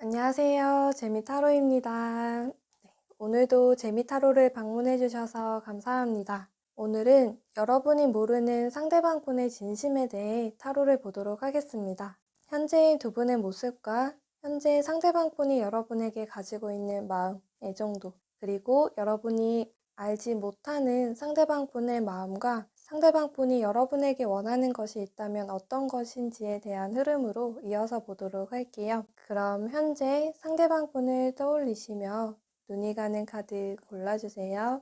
안녕하세요. 재미타로입니다. 오늘도 재미타로를 방문해 주셔서 감사합니다. 오늘은 여러분이 모르는 상대방 분의 진심에 대해 타로를 보도록 하겠습니다. 현재의 두 분의 모습과 현재 상대방 분이 여러분에게 가지고 있는 마음, 애정도, 그리고 여러분이 알지 못하는 상대방 분의 마음과 상대방 분이 여러분에게 원하는 것이 있다면 어떤 것인지에 대한 흐름으로 이어서 보도록 할게요. 그럼 현재 상대방 분을 떠올리시며 눈이 가는 카드 골라주세요.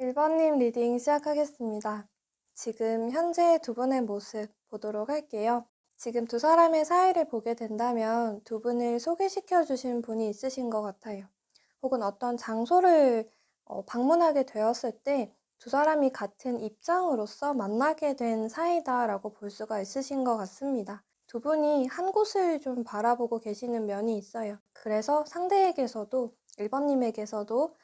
1번님 리딩 시작하겠습니다. 지금 현재 두 분의 모습 보도록 할게요. 지금 두 사람의 사이를 보게 된다면 두 분을 소개시켜 주신 분이 있으신 것 같아요. 혹은 어떤 장소를 방문하게 되었을 때 두 사람이 같은 입장으로서 만나게 된 사이다라고 볼 수가 있으신 것 같습니다. 두 분이 한 곳을 좀 바라보고 계시는 면이 있어요. 그래서 상대에게서도 1번님에게서도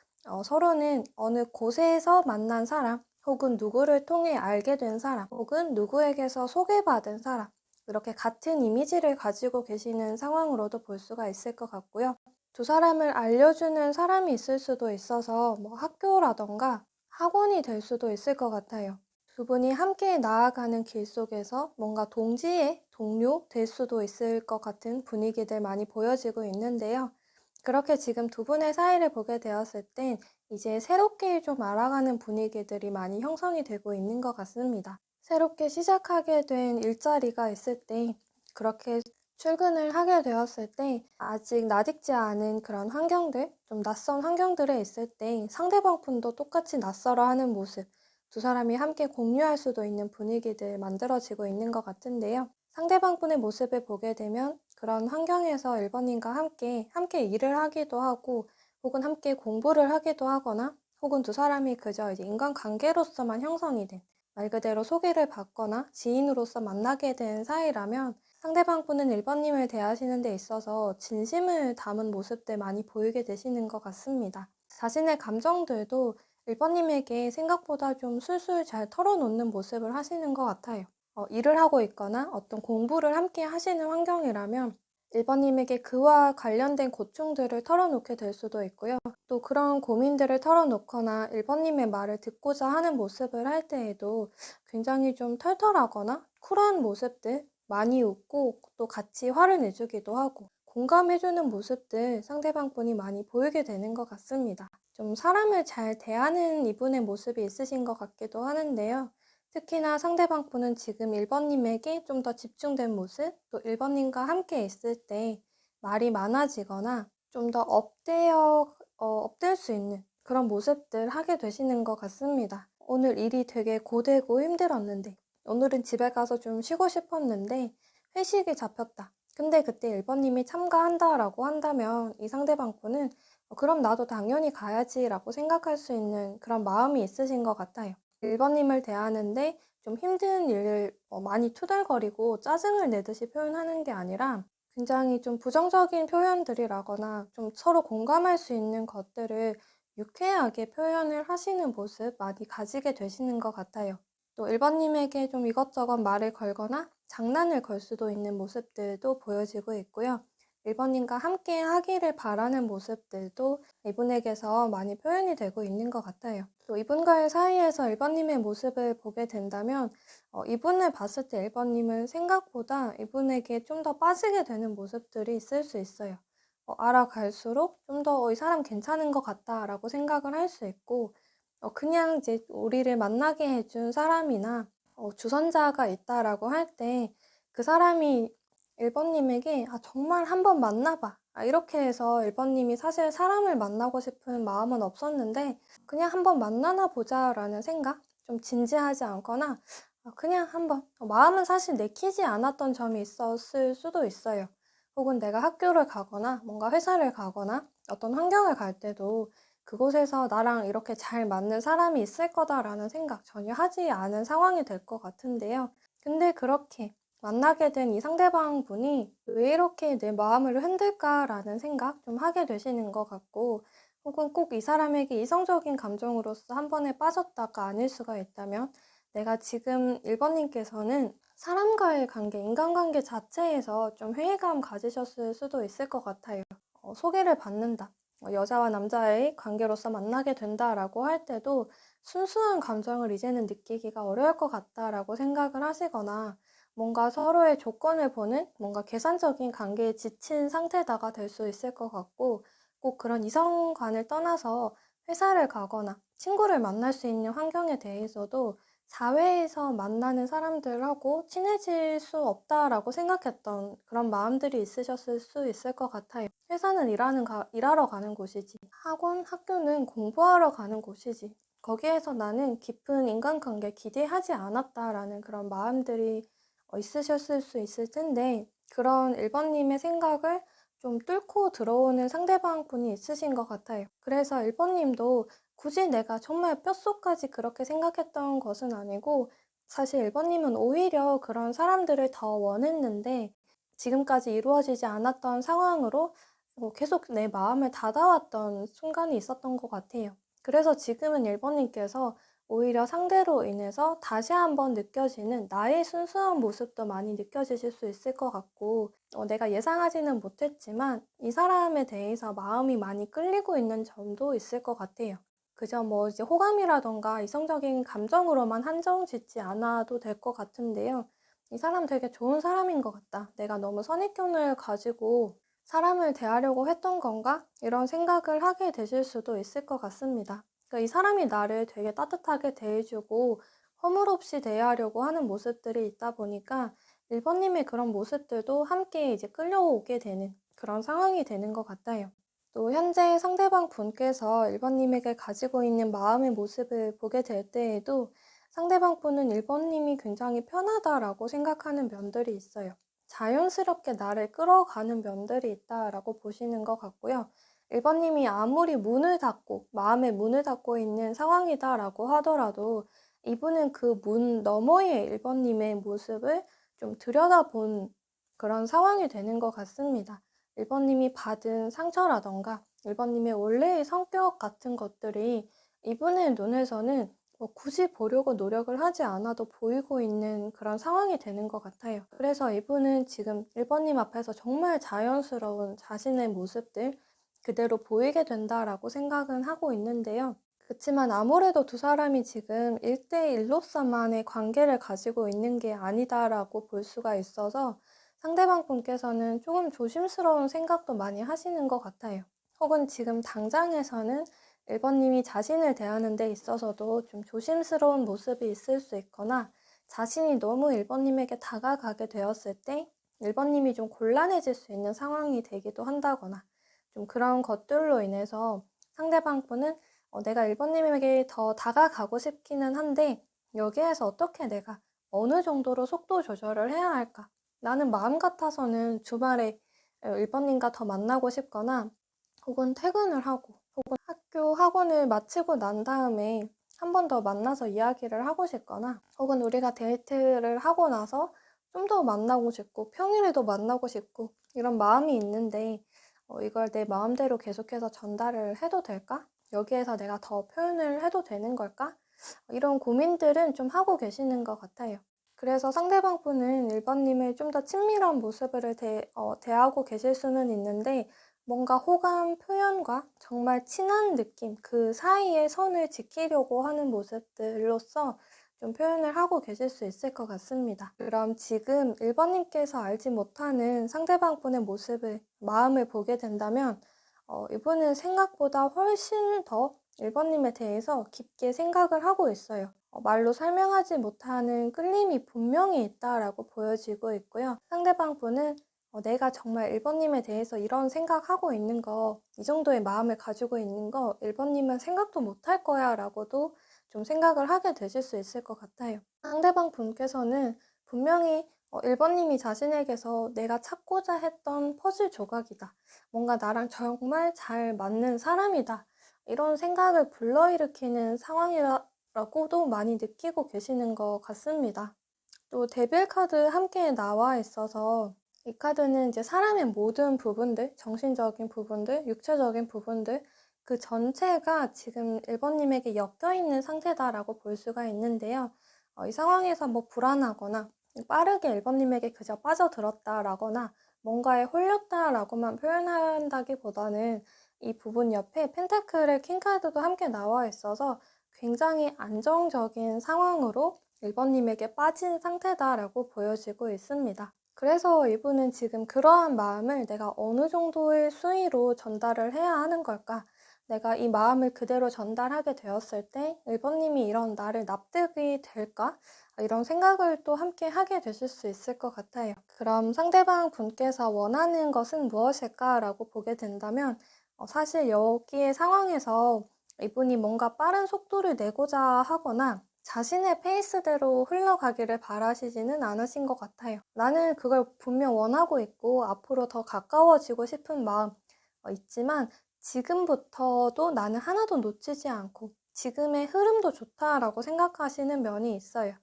서로는 어느 곳에서 만난 사람, 혹은 누구를 통해 알게 된 사람, 혹은 누구에게서 소개받은 사람, 이렇게 같은 이미지를 가지고 계시는 상황으로도 볼 수가 있을 것 같고요. 두 사람을 알려주는 사람이 있을 수도 있어서 학교라던가 학원이 될 수도 있을 것 같아요. 두 분이 함께 나아가는 길 속에서 뭔가 동지의 동료 될 수도 있을 것 같은 분위기들 많이 보여지고 있는데요. 그렇게 지금 두 분의 사이를 보게 되었을 땐 이제 새롭게 좀 알아가는 분위기들이 많이 형성이 되고 있는 것 같습니다. 새롭게 시작하게 된 일자리가 있을 때 그렇게 출근을 하게 되었을 때 아직 나딕지 않은 그런 환경들, 좀 낯선 환경들에 있을 때 상대방 분도 똑같이 낯설어 하는 모습, 두 사람이 함께 공유할 수도 있는 분위기들 만들어지고 있는 것 같은데요. 상대방 분의 모습을 보게 되면 그런 환경에서 1번님과 함께 일을 하기도 하고 혹은 함께 공부를 하기도 하거나 혹은 두 사람이 그저 이제 인간관계로서만 형성이 된 말 그대로 소개를 받거나 지인으로서 만나게 된 사이라면 상대방 분은 1번님을 대하시는 데 있어서 진심을 담은 모습들 많이 보이게 되시는 것 같습니다. 자신의 감정들도 1번님에게 생각보다 좀 술술 잘 털어놓는 모습을 하시는 것 같아요. 일을 하고 있거나 어떤 공부를 함께 하시는 환경이라면 1번님에게 그와 관련된 고충들을 털어놓게 될 수도 있고요. 또 그런 고민들을 털어놓거나 1번님의 말을 듣고자 하는 모습을 할 때에도 굉장히 좀 털털하거나 쿨한 모습들, 많이 웃고 또 같이 화를 내주기도 하고 공감해주는 모습들 상대방 분이 많이 보이게 되는 것 같습니다. 좀 사람을 잘 대하는 이분의 모습이 있으신 것 같기도 하는데요. 특히나 상대방 분은 지금 1번님에게 좀 더 집중된 모습, 또 1번님과 함께 있을 때 말이 많아지거나 좀 더 업될 수 있는 그런 모습들 하게 되시는 것 같습니다. 오늘 일이 되게 고되고 힘들었는데, 오늘은 집에 가서 좀 쉬고 싶었는데 회식이 잡혔다. 근데 그때 1번님이 참가한다라고 한다면 이 상대방 분은 그럼 나도 당연히 가야지 라고 생각할 수 있는 그런 마음이 있으신 것 같아요. 1번님을 대하는데 좀 힘든 일을 많이 투덜거리고 짜증을 내듯이 표현하는 게 아니라 굉장히 좀 부정적인 표현들이라거나 좀 서로 공감할 수 있는 것들을 유쾌하게 표현을 하시는 모습 많이 가지게 되시는 것 같아요. 또 1번님에게 좀 이것저것 말을 걸거나 장난을 걸 수도 있는 모습들도 보여지고 있고요. 1번님과 함께 하기를 바라는 모습들도 이분에게서 많이 표현이 되고 있는 것 같아요. 또 이분과의 사이에서 1번님의 모습을 보게 된다면 이분을 봤을 때 1번님은 생각보다 이분에게 좀 더 빠지게 되는 모습들이 있을 수 있어요. 알아갈수록 좀 더 이 사람 괜찮은 것 같다라고 생각을 할 수 있고 그냥 이제 우리를 만나게 해준 사람이나 주선자가 있다라고 할 때 그 사람이 1번님에게 정말 한번 만나봐 이렇게 해서 1번님이 사실 사람을 만나고 싶은 마음은 없었는데 그냥 한번 만나나 보자라는 생각? 좀 진지하지 않거나 그냥 한번 마음은 사실 내키지 않았던 점이 있었을 수도 있어요. 혹은 내가 학교를 가거나 뭔가 회사를 가거나 어떤 환경을 갈 때도 그곳에서 나랑 이렇게 잘 맞는 사람이 있을 거다라는 생각 전혀 하지 않은 상황이 될 것 같은데요. 근데 그렇게 만나게 된 이 상대방 분이 왜 이렇게 내 마음을 흔들까라는 생각 좀 하게 되시는 것 같고, 혹은 꼭 이 사람에게 이성적인 감정으로서 한 번에 빠졌다가 아닐 수가 있다면, 내가 지금 1번님께서는 사람과의 관계, 인간관계 자체에서 좀 회의감 가지셨을 수도 있을 것 같아요. 소개를 받는다. 여자와 남자의 관계로서 만나게 된다라고 할 때도 순수한 감정을 이제는 느끼기가 어려울 것 같다라고 생각을 하시거나, 뭔가 서로의 조건을 보는 뭔가 계산적인 관계에 지친 상태다가 될 수 있을 것 같고, 꼭 그런 이성관을 떠나서 회사를 가거나 친구를 만날 수 있는 환경에 대해서도 사회에서 만나는 사람들하고 친해질 수 없다라고 생각했던 그런 마음들이 있으셨을 수 있을 것 같아요. 회사는 일하러 가는 곳이지. 학원, 학교는 공부하러 가는 곳이지. 거기에서 나는 깊은 인간관계 기대하지 않았다라는 그런 마음들이 있으셨을 수 있을 텐데, 그런 1번님의 생각을 좀 뚫고 들어오는 상대방 분이 있으신 것 같아요. 그래서 1번님도 굳이 내가 정말 뼛속까지 그렇게 생각했던 것은 아니고, 사실 1번님은 오히려 그런 사람들을 더 원했는데, 지금까지 이루어지지 않았던 상황으로 계속 내 마음을 닫아왔던 순간이 있었던 것 같아요. 그래서 지금은 1번님께서 오히려 상대로 인해서 다시 한번 느껴지는 나의 순수한 모습도 많이 느껴지실 수 있을 것 같고, 내가 예상하지는 못했지만 이 사람에 대해서 마음이 많이 끌리고 있는 점도 있을 것 같아요. 그저 뭐 이제 호감이라던가 이성적인 감정으로만 한정 짓지 않아도 될 것 같은데요. 이 사람 되게 좋은 사람인 것 같다. 내가 너무 선입견을 가지고 사람을 대하려고 했던 건가? 이런 생각을 하게 되실 수도 있을 것 같습니다. 그러니까 이 사람이 나를 되게 따뜻하게 대해주고 허물없이 대하려고 하는 모습들이 있다 보니까 1번님의 그런 모습들도 함께 이제 끌려오게 되는 그런 상황이 되는 것 같아요. 또 현재 상대방 분께서 1번님에게 가지고 있는 마음의 모습을 보게 될 때에도 상대방 분은 1번님이 굉장히 편하다라고 생각하는 면들이 있어요. 자연스럽게 나를 끌어가는 면들이 있다라고 보시는 것 같고요. 1번님이 아무리 문을 닫고, 마음의 문을 닫고 있는 상황이다라고 하더라도 이분은 그 문 너머의 1번님의 모습을 좀 들여다본 그런 상황이 되는 것 같습니다. 1번님이 받은 상처라던가 1번님의 원래의 성격 같은 것들이 이분의 눈에서는 굳이 보려고 노력을 하지 않아도 보이고 있는 그런 상황이 되는 것 같아요. 그래서 이분은 지금 1번님 앞에서 정말 자연스러운 자신의 모습들 그대로 보이게 된다라고 생각은 하고 있는데요. 그렇지만 아무래도 두 사람이 지금 1대1로서만의 관계를 가지고 있는 게 아니다라고 볼 수가 있어서 상대방 분께서는 조금 조심스러운 생각도 많이 하시는 것 같아요. 혹은 지금 당장에서는 1번님이 자신을 대하는 데 있어서도 좀 조심스러운 모습이 있을 수 있거나 자신이 너무 1번님에게 다가가게 되었을 때 1번님이 좀 곤란해질 수 있는 상황이 되기도 한다거나 좀 그런 것들로 인해서 상대방 분은 내가 1번님에게 더 다가가고 싶기는 한데 여기에서 어떻게 내가 어느 정도로 속도 조절을 해야 할까? 나는 마음 같아서는 주말에 1번님과 더 만나고 싶거나 혹은 퇴근을 하고 혹은 학교 학원을 마치고 난 다음에 한 번 더 만나서 이야기를 하고 싶거나 혹은 우리가 데이트를 하고 나서 좀 더 만나고 싶고 평일에도 만나고 싶고 이런 마음이 있는데 이걸 내 마음대로 계속해서 전달을 해도 될까? 여기에서 내가 더 표현을 해도 되는 걸까? 이런 고민들은 좀 하고 계시는 것 같아요. 그래서 상대방 분은 1번님을 좀 더 친밀한 모습으로 대하고 계실 수는 있는데 뭔가 호감 표현과 정말 친한 느낌, 그 사이의 선을 지키려고 하는 모습들로서 좀 표현을 하고 계실 수 있을 것 같습니다. 그럼 지금 1번님께서 알지 못하는 상대방 분의 모습을, 마음을 보게 된다면 이분은 생각보다 훨씬 더 1번님에 대해서 깊게 생각을 하고 있어요. 말로 설명하지 못하는 끌림이 분명히 있다라고 보여지고 있고요. 상대방 분은 내가 정말 1번님에 대해서 이런 생각하고 있는 거, 이 정도의 마음을 가지고 있는 거 1번님은 생각도 못할 거야 라고도 좀 생각을 하게 되실 수 있을 것 같아요. 상대방 분께서는 분명히 1번님이 자신에게서 내가 찾고자 했던 퍼즐 조각이다. 뭔가 나랑 정말 잘 맞는 사람이다. 이런 생각을 불러일으키는 상황이라고도 많이 느끼고 계시는 것 같습니다. 또 데빌 카드 함께 나와 있어서 이 카드는 이제 사람의 모든 부분들, 정신적인 부분들, 육체적인 부분들, 그 전체가 지금 1번님에게 엮여있는 상태다라고 볼 수가 있는데요. 이 상황에서 뭐 불안하거나 빠르게 1번님에게 그저 빠져들었다라거나 뭔가에 홀렸다라고만 표현한다기보다는 이 부분 옆에 펜타클의 킹카드도 함께 나와 있어서 굉장히 안정적인 상황으로 1번님에게 빠진 상태다라고 보여지고 있습니다. 그래서 이분은 지금 그러한 마음을 내가 어느 정도의 수위로 전달을 해야 하는 걸까? 내가 이 마음을 그대로 전달하게 되었을 때 1번님이 이런 나를 납득이 될까? 이런 생각을 또 함께 하게 되실 수 있을 것 같아요. 그럼 상대방 분께서 원하는 것은 무엇일까라고 보게 된다면 사실 여기의 상황에서 이분이 뭔가 빠른 속도를 내고자 하거나 자신의 페이스대로 흘러가기를 바라시지는 않으신 것 같아요. 나는 그걸 분명 원하고 있고 앞으로 더 가까워지고 싶은 마음 있지만 지금부터도 나는 하나도 놓치지 않고 지금의 흐름도 좋다라고 생각하시는 면이 있어요.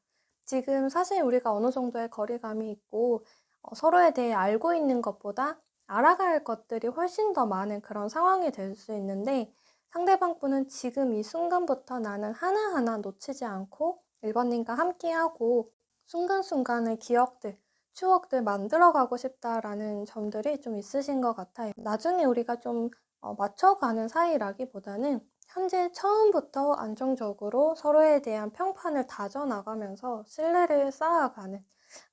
지금 사실 우리가 어느 정도의 거리감이 있고 서로에 대해 알고 있는 것보다 알아갈 것들이 훨씬 더 많은 그런 상황이 될 수 있는데 상대방 분은 지금 이 순간부터 나는 하나하나 놓치지 않고 1번님과 함께하고 순간순간의 기억들, 추억들 만들어가고 싶다라는 점들이 좀 있으신 것 같아요. 나중에 우리가 좀 맞춰가는 사이라기보다는 현재 처음부터 안정적으로 서로에 대한 평판을 다져나가면서 신뢰를 쌓아가는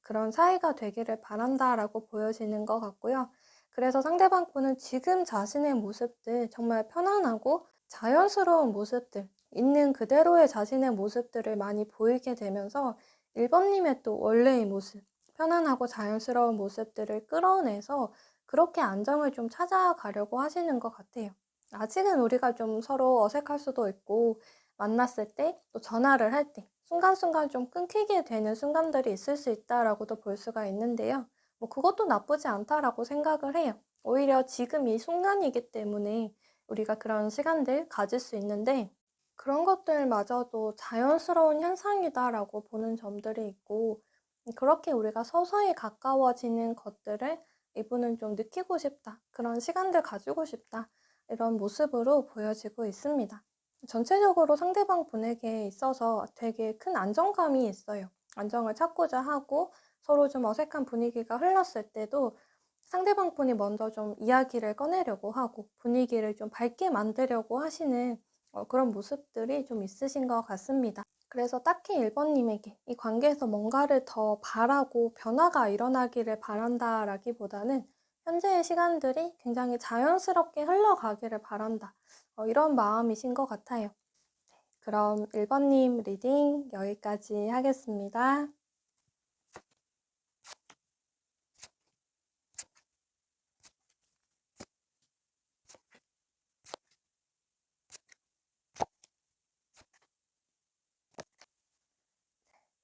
그런 사이가 되기를 바란다라고 보여지는 것 같고요. 그래서 상대방 분은 지금 자신의 모습들, 정말 편안하고 자연스러운 모습들, 있는 그대로의 자신의 모습들을 많이 보이게 되면서 1번님의 또 원래의 모습, 편안하고 자연스러운 모습들을 끌어내서 그렇게 안정을 좀 찾아가려고 하시는 것 같아요. 아직은 우리가 좀 서로 어색할 수도 있고 만났을 때 또 전화를 할 때 순간순간 좀 끊기게 되는 순간들이 있을 수 있다라고도 볼 수가 있는데요. 뭐 그것도 나쁘지 않다라고 생각을 해요. 오히려 지금 이 순간이기 때문에 우리가 그런 시간들 가질 수 있는데 그런 것들마저도 자연스러운 현상이다라고 보는 점들이 있고 그렇게 우리가 서서히 가까워지는 것들을 이분은 좀 느끼고 싶다. 그런 시간들 가지고 싶다. 이런 모습으로 보여지고 있습니다. 전체적으로 상대방 분에게 있어서 되게 큰 안정감이 있어요. 안정을 찾고자 하고 서로 좀 어색한 분위기가 흘렀을 때도 상대방 분이 먼저 좀 이야기를 꺼내려고 하고 분위기를 좀 밝게 만들려고 하시는 그런 모습들이 좀 있으신 것 같습니다. 그래서 딱히 1번님에게 이 관계에서 뭔가를 더 바라고 변화가 일어나기를 바란다라기보다는 현재의 시간들이 굉장히 자연스럽게 흘러가기를 바란다. 이런 마음이신 것 같아요. 그럼 1번님 리딩 여기까지 하겠습니다.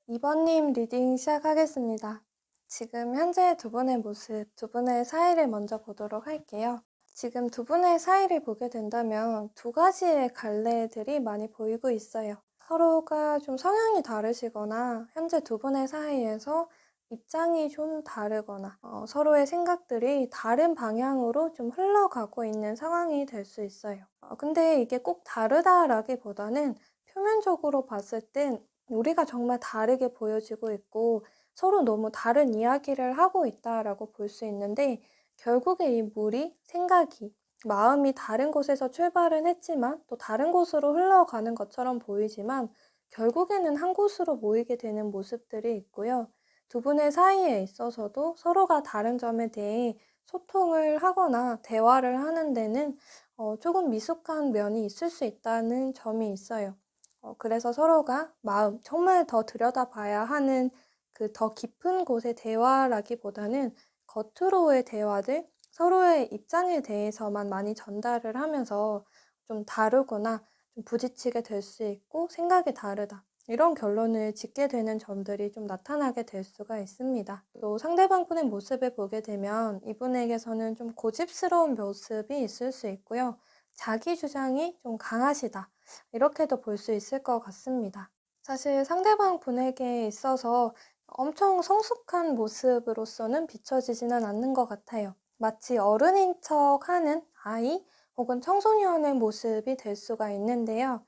2번님 리딩 시작하겠습니다. 지금 현재 두 분의 모습, 두 분의 사이를 먼저 보도록 할게요. 지금 두 분의 사이를 보게 된다면 두 가지의 갈래들이 많이 보이고 있어요. 서로가 좀 성향이 다르시거나 현재 두 분의 사이에서 입장이 좀 다르거나 서로의 생각들이 다른 방향으로 좀 흘러가고 있는 상황이 될 수 있어요. 근데 이게 꼭 다르다라기보다는 표면적으로 봤을 땐 우리가 정말 다르게 보여지고 있고 서로 너무 다른 이야기를 하고 있다라고 볼 수 있는데 결국에 이 물이 생각이 마음이 다른 곳에서 출발은 했지만 또 다른 곳으로 흘러가는 것처럼 보이지만 결국에는 한 곳으로 모이게 되는 모습들이 있고요. 두 분의 사이에 있어서도 서로가 다른 점에 대해 소통을 하거나 대화를 하는 데는 조금 미숙한 면이 있을 수 있다는 점이 있어요. 그래서 서로가 마음, 정말 더 들여다봐야 하는 그 더 깊은 곳의 대화라기보다는 겉으로의 대화들, 서로의 입장에 대해서만 많이 전달을 하면서 좀 다르거나 좀 부딪히게 될 수 있고 생각이 다르다. 이런 결론을 짓게 되는 점들이 좀 나타나게 될 수가 있습니다. 또 상대방분의 모습을 보게 되면 이분에게서는 좀 고집스러운 모습이 있을 수 있고요. 자기 주장이 좀 강하시다. 이렇게도 볼 수 있을 것 같습니다. 사실 상대방 분에게 있어서 엄청 성숙한 모습으로서는 비춰지지는 않는 것 같아요. 마치 어른인 척 하는 아이 혹은 청소년의 모습이 될 수가 있는데요.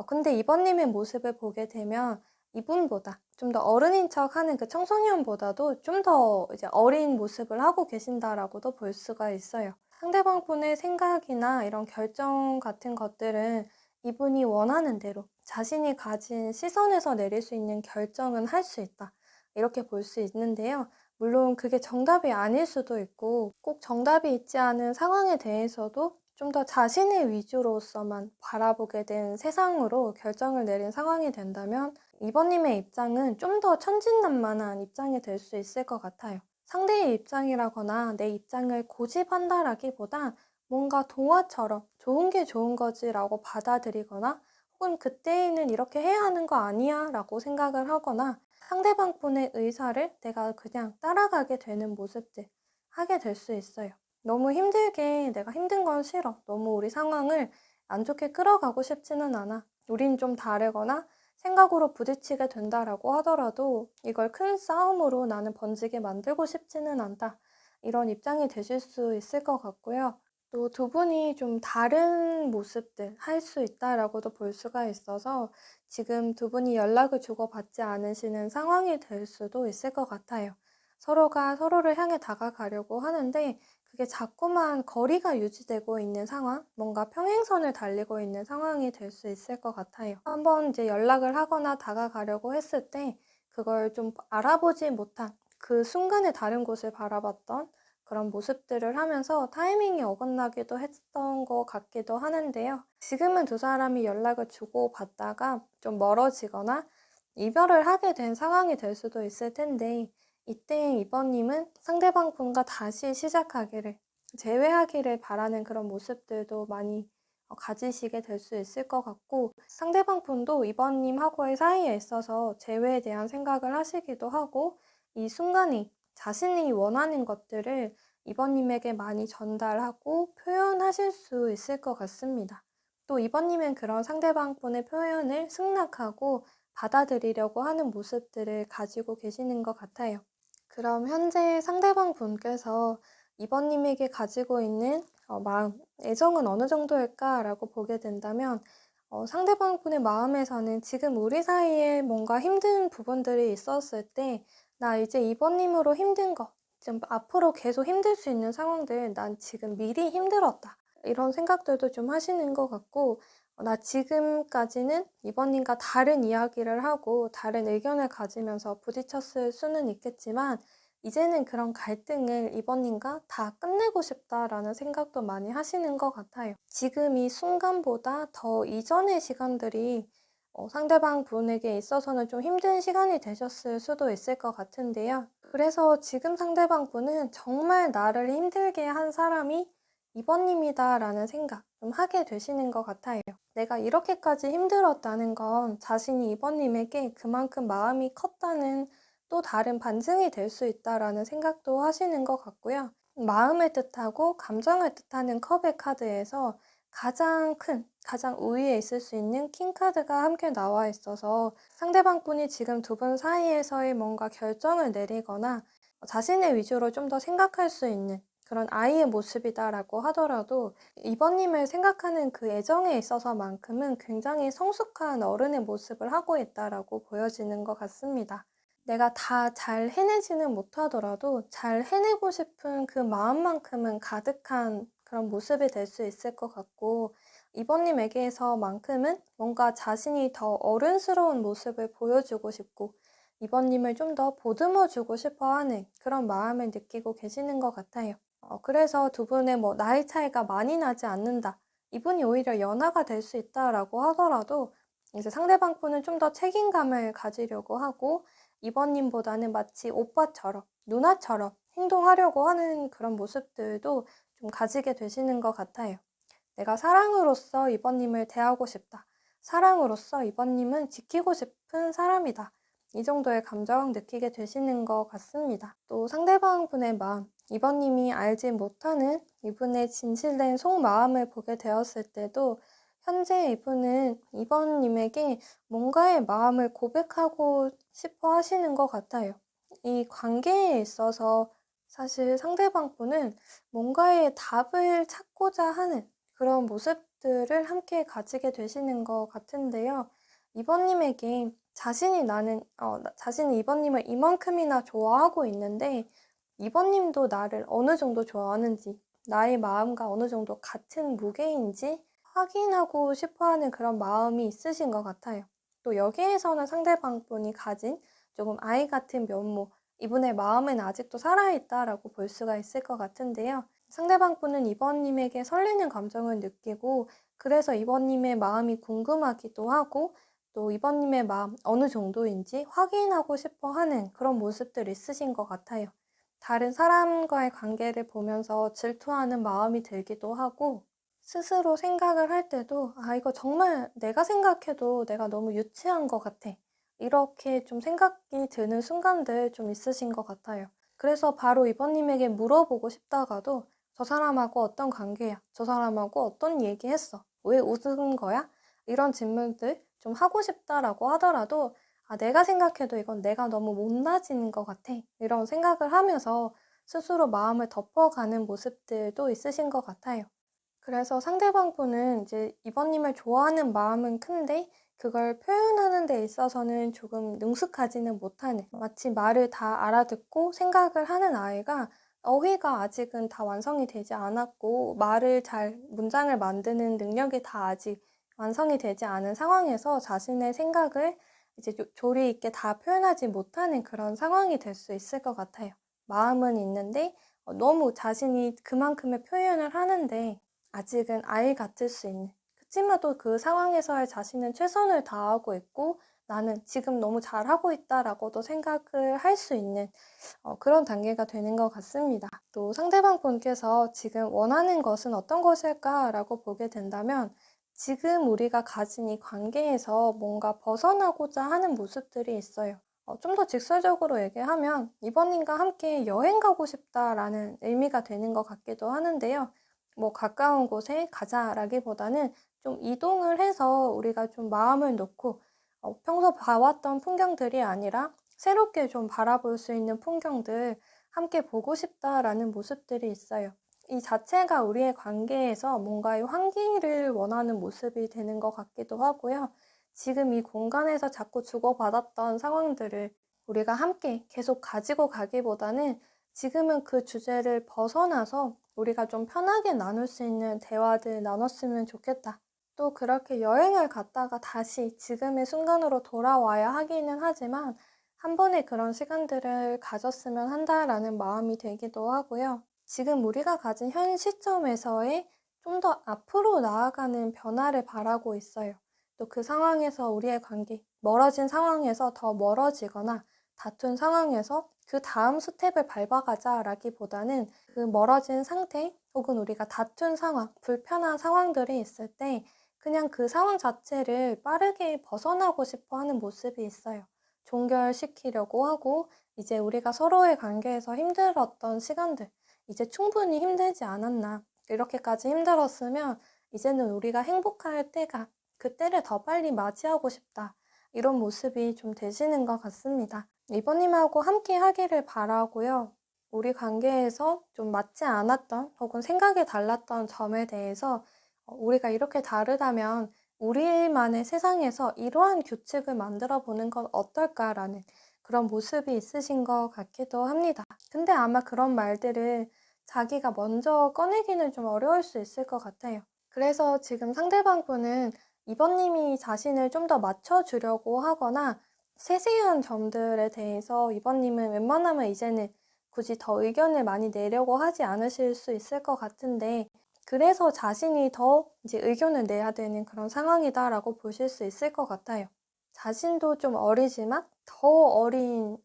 근데 이번님의 모습을 보게 되면 이분보다 좀 더 어른인 척 하는 그 청소년보다도 좀 더 이제 어린 모습을 하고 계신다라고도 볼 수가 있어요. 상대방 분의 생각이나 이런 결정 같은 것들은 이분이 원하는 대로 자신이 가진 시선에서 내릴 수 있는 결정은 할 수 있다. 이렇게 볼 수 있는데요. 물론 그게 정답이 아닐 수도 있고 꼭 정답이 있지 않은 상황에 대해서도 좀 더 자신의 위주로서만 바라보게 된 세상으로 결정을 내린 상황이 된다면 이번님의 입장은 좀 더 천진난만한 입장이 될 수 있을 것 같아요. 상대의 입장이라거나 내 입장을 고집한다라기보다 뭔가 동화처럼 좋은 게 좋은 거지라고 받아들이거나 혹은 그때는 이렇게 해야 하는 거 아니야 라고 생각을 하거나 상대방 분의 의사를 내가 그냥 따라가게 되는 모습들 하게 될 수 있어요. 너무 힘들게 내가 힘든 건 싫어. 너무 우리 상황을 안 좋게 끌어가고 싶지는 않아. 우린 좀 다르거나 생각으로 부딪히게 된다라고 하더라도 이걸 큰 싸움으로 나는 번지게 만들고 싶지는 않다. 이런 입장이 되실 수 있을 것 같고요. 또 두 분이 좀 다른 모습들 할 수 있다라고도 볼 수가 있어서 지금 두 분이 연락을 주고받지 않으시는 상황이 될 수도 있을 것 같아요. 서로가 서로를 향해 다가가려고 하는데 그게 자꾸만 거리가 유지되고 있는 상황, 뭔가 평행선을 달리고 있는 상황이 될 수 있을 것 같아요. 한번 이제 연락을 하거나 다가가려고 했을 때 그걸 좀 알아보지 못한 그 순간에 다른 곳을 바라봤던 그런 모습들을 하면서 타이밍이 어긋나기도 했던 것 같기도 하는데요. 지금은 두 사람이 연락을 주고받다가 좀 멀어지거나 이별을 하게 된 상황이 될 수도 있을 텐데 이때 이번님은 상대방 분과 다시 시작하기를, 재회하기를 바라는 그런 모습들도 많이 가지시게 될 수 있을 것 같고 상대방 분도 이번님하고의 사이에 있어서 재회에 대한 생각을 하시기도 하고 이 순간이 자신이 원하는 것들을 이번님에게 많이 전달하고 표현하실 수 있을 것 같습니다. 또 이번님은 그런 상대방 분의 표현을 승낙하고 받아들이려고 하는 모습들을 가지고 계시는 것 같아요. 그럼 현재 상대방 분께서 이번님에게 가지고 있는 마음, 애정은 어느 정도일까라고 보게 된다면 상대방 분의 마음에서는 지금 우리 사이에 뭔가 힘든 부분들이 있었을 때 나 이제 이번님으로 힘든 거, 좀 앞으로 계속 힘들 수 있는 상황들 난 지금 미리 힘들었다. 이런 생각들도 좀 하시는 것 같고 나 지금까지는 이번님과 다른 이야기를 하고 다른 의견을 가지면서 부딪혔을 수는 있겠지만 이제는 그런 갈등을 이번님과 다 끝내고 싶다라는 생각도 많이 하시는 것 같아요. 지금 이 순간보다 더 이전의 시간들이 상대방 분에게 있어서는 좀 힘든 시간이 되셨을 수도 있을 것 같은데요. 그래서 지금 상대방 분은 정말 나를 힘들게 한 사람이 이번님이다라는 생각 좀 하게 되시는 것 같아요. 내가 이렇게까지 힘들었다는 건 자신이 이번님에게 그만큼 마음이 컸다는 또 다른 반증이 될 수 있다라는 생각도 하시는 것 같고요. 마음을 뜻하고 감정을 뜻하는 컵의 카드에서 가장 큰, 가장 우위에 있을 수 있는 킹카드가 함께 나와 있어서 상대방 분이 지금 두 분 사이에서의 뭔가 결정을 내리거나 자신의 위주로 좀 더 생각할 수 있는 그런 아이의 모습이다라고 하더라도 이번님을 생각하는 그 애정에 있어서만큼은 굉장히 성숙한 어른의 모습을 하고 있다라고 보여지는 것 같습니다. 내가 다 잘 해내지는 못하더라도 잘 해내고 싶은 그 마음만큼은 가득한 그런 모습이 될 수 있을 것 같고 이번님에게서만큼은 뭔가 자신이 더 어른스러운 모습을 보여주고 싶고 이번님을 좀 더 보듬어주고 싶어하는 그런 마음을 느끼고 계시는 것 같아요. 그래서 두 분의 뭐 나이 차이가 많이 나지 않는다. 이분이 오히려 연하가 될 수 있다라고 하더라도 이제 상대방 분은 좀 더 책임감을 가지려고 하고 이번님보다는 마치 오빠처럼, 누나처럼 행동하려고 하는 그런 모습들도 좀 가지게 되시는 것 같아요. 내가 사랑으로서 이번님을 대하고 싶다. 사랑으로서 이번님은 지키고 싶은 사람이다. 이 정도의 감정 느끼게 되시는 것 같습니다. 또 상대방 분의 마음, 이번님이 알지 못하는 이분의 진실된 속마음을 보게 되었을 때도 현재 이분은 이번님에게 뭔가의 마음을 고백하고 싶어 하시는 것 같아요. 이 관계에 있어서 사실 상대방 분은 뭔가의 답을 찾고자 하는 그런 모습들을 함께 가지게 되시는 것 같은데요. 이번님에게 자신이 이번님을 이만큼이나 좋아하고 있는데 이번님도 나를 어느 정도 좋아하는지, 나의 마음과 어느 정도 같은 무게인지 확인하고 싶어하는 그런 마음이 있으신 것 같아요. 또 여기에서는 상대방 분이 가진 조금 아이 같은 면모, 이분의 마음은 아직도 살아있다라고 볼 수가 있을 것 같은데요. 상대방 분은 이번님에게 설레는 감정을 느끼고 그래서 이번님의 마음이 궁금하기도 하고 또 이번님의 마음 어느 정도인지 확인하고 싶어 하는 그런 모습들이 있으신 것 같아요. 다른 사람과의 관계를 보면서 질투하는 마음이 들기도 하고 스스로 생각을 할 때도 이거 정말 내가 생각해도 내가 너무 유치한 것 같아. 이렇게 좀 생각이 드는 순간들 좀 있으신 것 같아요. 그래서 바로 이번님에게 물어보고 싶다가도 저 사람하고 어떤 관계야? 저 사람하고 어떤 얘기했어? 왜 웃은 거야? 이런 질문들 좀 하고 싶다라고 하더라도 내가 생각해도 이건 내가 너무 못나지는 것 같아. 이런 생각을 하면서 스스로 마음을 덮어가는 모습들도 있으신 것 같아요. 그래서 상대방 분은 이제 이번님을 좋아하는 마음은 큰데 그걸 표현하는 데 있어서는 조금 능숙하지는 못하는, 마치 말을 다 알아듣고 생각을 하는 아이가 어휘가 아직은 다 완성이 되지 않았고 문장을 만드는 능력이 다 아직 완성이 되지 않은 상황에서 자신의 생각을 이제 조리 있게 다 표현하지 못하는 그런 상황이 될 수 있을 것 같아요. 마음은 있는데 너무 자신이 그만큼의 표현을 하는데 아직은 아이 같을 수 있는. 그치만 또 그 상황에서의 자신은 최선을 다하고 있고 나는 지금 너무 잘하고 있다라고도 생각을 할 수 있는 그런 단계가 되는 것 같습니다. 또 상대방 분께서 지금 원하는 것은 어떤 것일까라고 보게 된다면 지금 우리가 가진 이 관계에서 뭔가 벗어나고자 하는 모습들이 있어요. 좀 더 직설적으로 얘기하면 이번님과 함께 여행 가고 싶다라는 의미가 되는 것 같기도 하는데요. 뭐 가까운 곳에 가자라기보다는 좀 이동을 해서 우리가 좀 마음을 놓고 평소 봐왔던 풍경들이 아니라 새롭게 좀 바라볼 수 있는 풍경들 함께 보고 싶다라는 모습들이 있어요. 이 자체가 우리의 관계에서 뭔가의 환기를 원하는 모습이 되는 것 같기도 하고요. 지금 이 공간에서 자꾸 주고받았던 상황들을 우리가 함께 계속 가지고 가기보다는 지금은 그 주제를 벗어나서 우리가 좀 편하게 나눌 수 있는 대화들 나눴으면 좋겠다. 또 그렇게 여행을 갔다가 다시 지금의 순간으로 돌아와야 하기는 하지만 한 번에 그런 시간들을 가졌으면 한다라는 마음이 들기도 하고요. 지금 우리가 가진 현 시점에서의 좀 더 앞으로 나아가는 변화를 바라고 있어요. 또 그 상황에서 우리의 관계, 멀어진 상황에서 더 멀어지거나 다툰 상황에서 그 다음 스텝을 밟아가자라기보다는 그 멀어진 상태 혹은 우리가 다툰 상황, 불편한 상황들이 있을 때 그냥 그 상황 자체를 빠르게 벗어나고 싶어 하는 모습이 있어요. 종결시키려고 하고 이제 우리가 서로의 관계에서 힘들었던 시간들, 이제 충분히 힘들지 않았나. 이렇게까지 힘들었으면 이제는 우리가 행복할 때가 그때를 더 빨리 맞이하고 싶다. 이런 모습이 좀 되시는 것 같습니다. 이번님하고 함께 하기를 바라고요. 우리 관계에서 좀 맞지 않았던 혹은 생각이 달랐던 점에 대해서 우리가 이렇게 다르다면 우리만의 세상에서 이러한 규칙을 만들어 보는 건 어떨까라는 그런 모습이 있으신 것 같기도 합니다. 근데 아마 그런 말들을 자기가 먼저 꺼내기는 좀 어려울 수 있을 것 같아요. 그래서 지금 상대방 분은 이번님이 자신을 좀 더 맞춰주려고 하거나 세세한 점들에 대해서 이번님은 웬만하면 이제는 굳이 더 의견을 많이 내려고 하지 않으실 수 있을 것 같은데 그래서 자신이 더 이제 의견을 내야 되는 그런 상황이다라고 보실 수 있을 것 같아요. 자신도 좀 어리지만 더 어린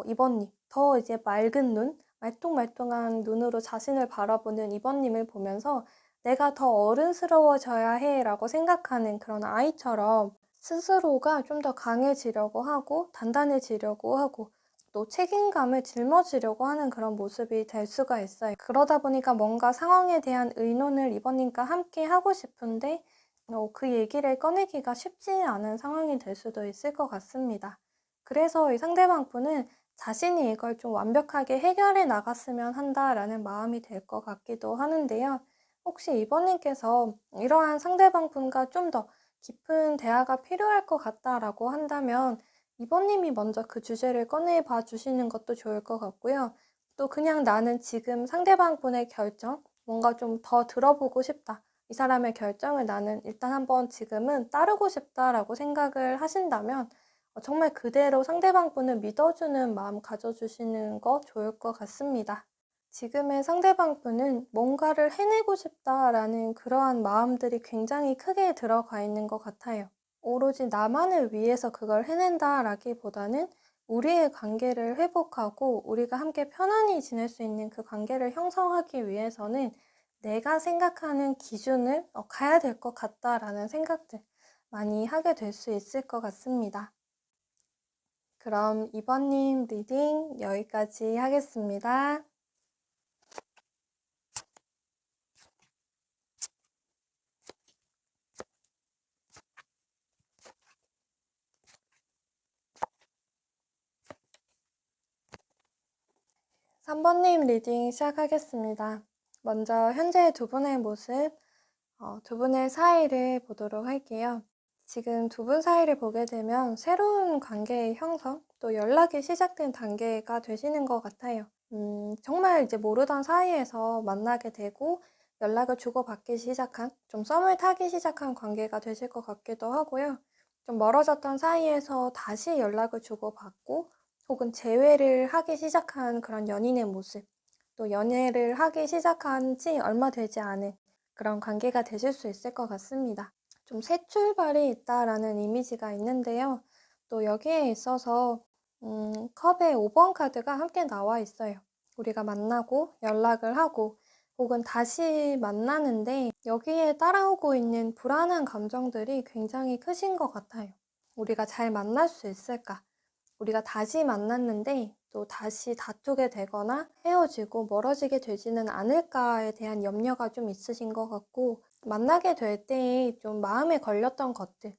이번님, 더 이제 맑은 눈, 말똥말똥한 눈으로 자신을 바라보는 이번님을 보면서 내가 더 어른스러워져야 해라고 생각하는 그런 아이처럼 스스로가 좀 더 강해지려고 하고 단단해지려고 하고 또 책임감을 짊어지려고 하는 그런 모습이 될 수가 있어요. 그러다 보니까 뭔가 상황에 대한 의논을 이번님과 함께 하고 싶은데 그 얘기를 꺼내기가 쉽지 않은 상황이 될 수도 있을 것 같습니다. 그래서 이 상대방 분은 자신이 이걸 좀 완벽하게 해결해 나갔으면 한다라는 마음이 될 것 같기도 하는데요. 혹시 이번님께서 이러한 상대방 분과 좀 더 깊은 대화가 필요할 것 같다라고 한다면 이번님이 먼저 그 주제를 꺼내봐 주시는 것도 좋을 것 같고요. 또 그냥 나는 지금 상대방 분의 결정, 뭔가 좀 더 들어보고 싶다. 이 사람의 결정을 나는 일단 한번 지금은 따르고 싶다라고 생각을 하신다면 정말 그대로 상대방 분을 믿어주는 마음 가져주시는 거 좋을 것 같습니다. 지금의 상대방 분은 뭔가를 해내고 싶다라는 그러한 마음들이 굉장히 크게 들어가 있는 것 같아요. 오로지 나만을 위해서 그걸 해낸다라기보다는 우리의 관계를 회복하고 우리가 함께 편안히 지낼 수 있는 그 관계를 형성하기 위해서는 내가 생각하는 기준을 가야 될 것 같다라는 생각들 많이 하게 될 수 있을 것 같습니다. 그럼 이번님 리딩 여기까지 하겠습니다. 3번님 리딩 시작하겠습니다. 먼저 현재 두 분의 모습, 두 분의 사이를 보도록 할게요. 지금 두 분 사이를 보게 되면 새로운 관계의 형성, 또 연락이 시작된 단계가 되시는 것 같아요. 정말 이제 모르던 사이에서 만나게 되고 연락을 주고받기 시작한, 좀 썸을 타기 시작한 관계가 되실 것 같기도 하고요. 좀 멀어졌던 사이에서 다시 연락을 주고받고 혹은 재회를 하기 시작한 그런 연인의 모습, 또 연애를 하기 시작한 지 얼마 되지 않은 그런 관계가 되실 수 있을 것 같습니다. 좀 새 출발이 있다라는 이미지가 있는데요. 또 여기에 있어서 컵에 5번 카드가 함께 나와 있어요. 우리가 만나고 연락을 하고 혹은 다시 만나는데 여기에 따라오고 있는 불안한 감정들이 굉장히 크신 것 같아요. 우리가 잘 만날 수 있을까? 우리가 다시 만났는데 또 다시 다투게 되거나 헤어지고 멀어지게 되지는 않을까에 대한 염려가 좀 있으신 것 같고 만나게 될 때에 좀 마음에 걸렸던 것들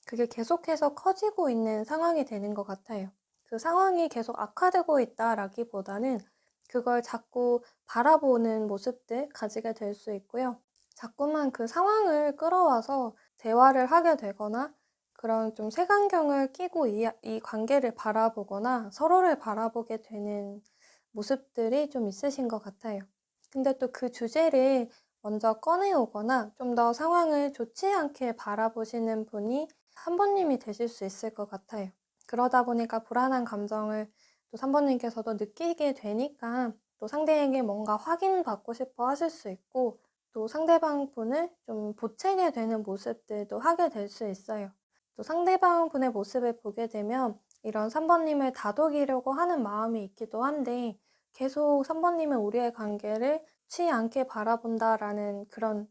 그게 계속해서 커지고 있는 상황이 되는 것 같아요. 그 상황이 계속 악화되고 있다라기보다는 그걸 자꾸 바라보는 모습들 가지게 될 수 있고요. 자꾸만 그 상황을 끌어와서 대화를 하게 되거나 그런 좀 색안경을 끼고 이 관계를 바라보거나 서로를 바라보게 되는 모습들이 좀 있으신 것 같아요. 근데 또 그 주제를 먼저 꺼내오거나 좀 더 상황을 좋지 않게 바라보시는 분이 3번님이 되실 수 있을 것 같아요. 그러다 보니까 불안한 감정을 또 3번님께서도 느끼게 되니까 또 상대에게 뭔가 확인받고 싶어 하실 수 있고 또 상대방 분을 좀 보채게 되는 모습들도 하게 될 수 있어요. 또 상대방 분의 모습을 보게 되면 이런 3번님을 다독이려고 하는 마음이 있기도 한데 계속 3번님은 우리의 관계를 취 않게 바라본다라는 그런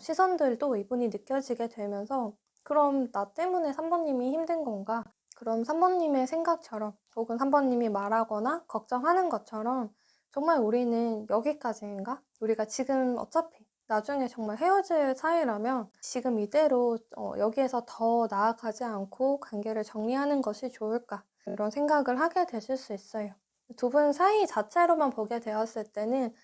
시선들도 이분이 느껴지게 되면서 그럼 나 때문에 3번님이 힘든 건가? 그럼 3번님의 생각처럼 혹은 3번님이 말하거나 걱정하는 것처럼 정말 우리는 여기까지인가? 우리가 지금 어차피 나중에 정말 헤어질 사이라면 지금 이대로 여기에서 더 나아가지 않고 관계를 정리하는 것이 좋을까? 이런 생각을 하게 되실 수 있어요. 두 분 사이 자체로만 보게 되었을 때는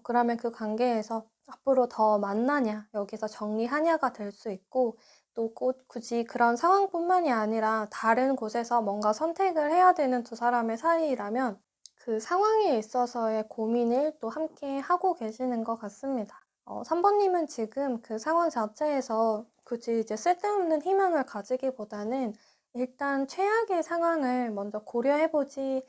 그러면 그 관계에서 앞으로 더 만나냐, 여기서 정리하냐가 될 수 있고 또 굳이 그런 상황뿐만이 아니라 다른 곳에서 뭔가 선택을 해야 되는 두 사람의 사이라면 그 상황에 있어서의 고민을 또 함께 하고 계시는 것 같습니다. 3번님은 지금 그 상황 자체에서 굳이 이제 쓸데없는 희망을 가지기보다는 일단 최악의 상황을 먼저 고려해보지,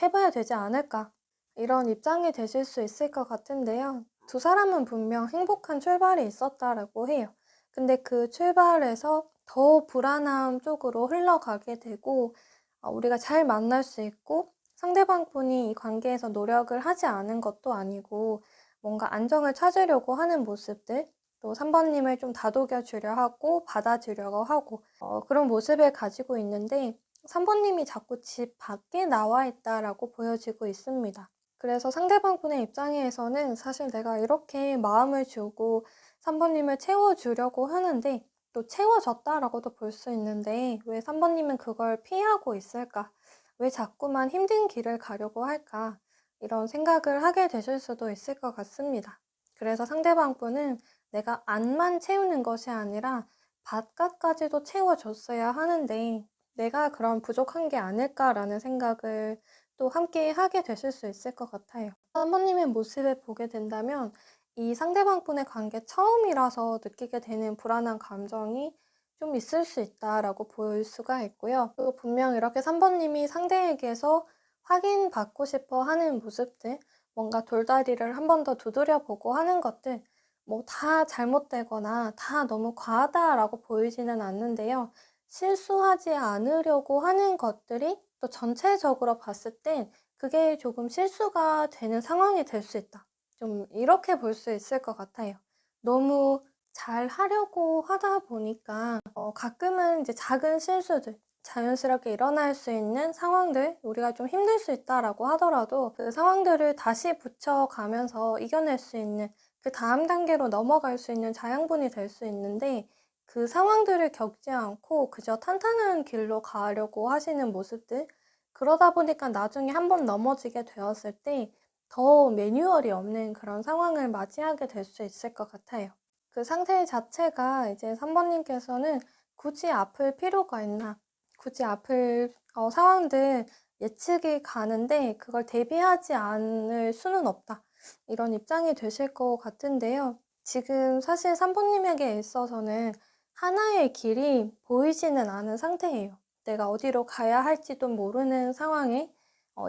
해봐야 되지 않을까. 이런 입장이 되실 수 있을 것 같은데요. 두 사람은 분명 행복한 출발이 있었다라고 해요. 근데 그 출발에서 더 불안함 쪽으로 흘러가게 되고, 우리가 잘 만날 수 있고, 상대방 분이 이 관계에서 노력을 하지 않은 것도 아니고 뭔가 안정을 찾으려고 하는 모습들, 또 3번님을 좀 다독여 주려 하고 받아주려고 하고 그런 모습을 가지고 있는데 3번님이 자꾸 집 밖에 나와 있다라고 보여지고 있습니다. 그래서 상대방 분의 입장에서는 사실 내가 이렇게 마음을 주고 3번님을 채워주려고 하는데 또 채워졌다라고도 볼 수 있는데 왜 3번님은 그걸 피하고 있을까? 왜 자꾸만 힘든 길을 가려고 할까? 이런 생각을 하게 되실 수도 있을 것 같습니다. 그래서 상대방 분은 내가 안만 채우는 것이 아니라 바깥까지도 채워줬어야 하는데 내가 그런 부족한 게 아닐까라는 생각을 또 함께 하게 되실 수 있을 것 같아요. 사모님의 모습을 보게 된다면 이 상대방 분의 관계 처음이라서 느끼게 되는 불안한 감정이 좀 있을 수 있다라고 볼 수가 있고요. 또 분명 이렇게 3번님이 상대에게서 확인받고 싶어 하는 모습들, 뭔가 돌다리를 한 번 더 두드려 보고 하는 것들, 뭐 다 잘못되거나 다 너무 과하다라고 보이지는 않는데요. 실수하지 않으려고 하는 것들이 또 전체적으로 봤을 땐 그게 조금 실수가 되는 상황이 될 수 있다. 좀 이렇게 볼 수 있을 것 같아요. 너무 잘 하려고 하다 보니까 가끔은 이제 작은 실수들, 자연스럽게 일어날 수 있는 상황들, 우리가 좀 힘들 수 있다라고 하더라도 그 상황들을 다시 붙여가면서 이겨낼 수 있는 그 다음 단계로 넘어갈 수 있는 자양분이 될 수 있는데 그 상황들을 겪지 않고 그저 탄탄한 길로 가려고 하시는 모습들, 그러다 보니까 나중에 한번 넘어지게 되었을 때 더 매뉴얼이 없는 그런 상황을 맞이하게 될 수 있을 것 같아요. 그 상태 자체가 이제 3번님께서는 굳이 아플 필요가 있나? 굳이 아플 상황들 예측이 가는데 그걸 대비하지 않을 수는 없다. 이런 입장이 되실 것 같은데요. 지금 사실 3번님에게 있어서는 하나의 길이 보이지는 않은 상태예요. 내가 어디로 가야 할지도 모르는 상황에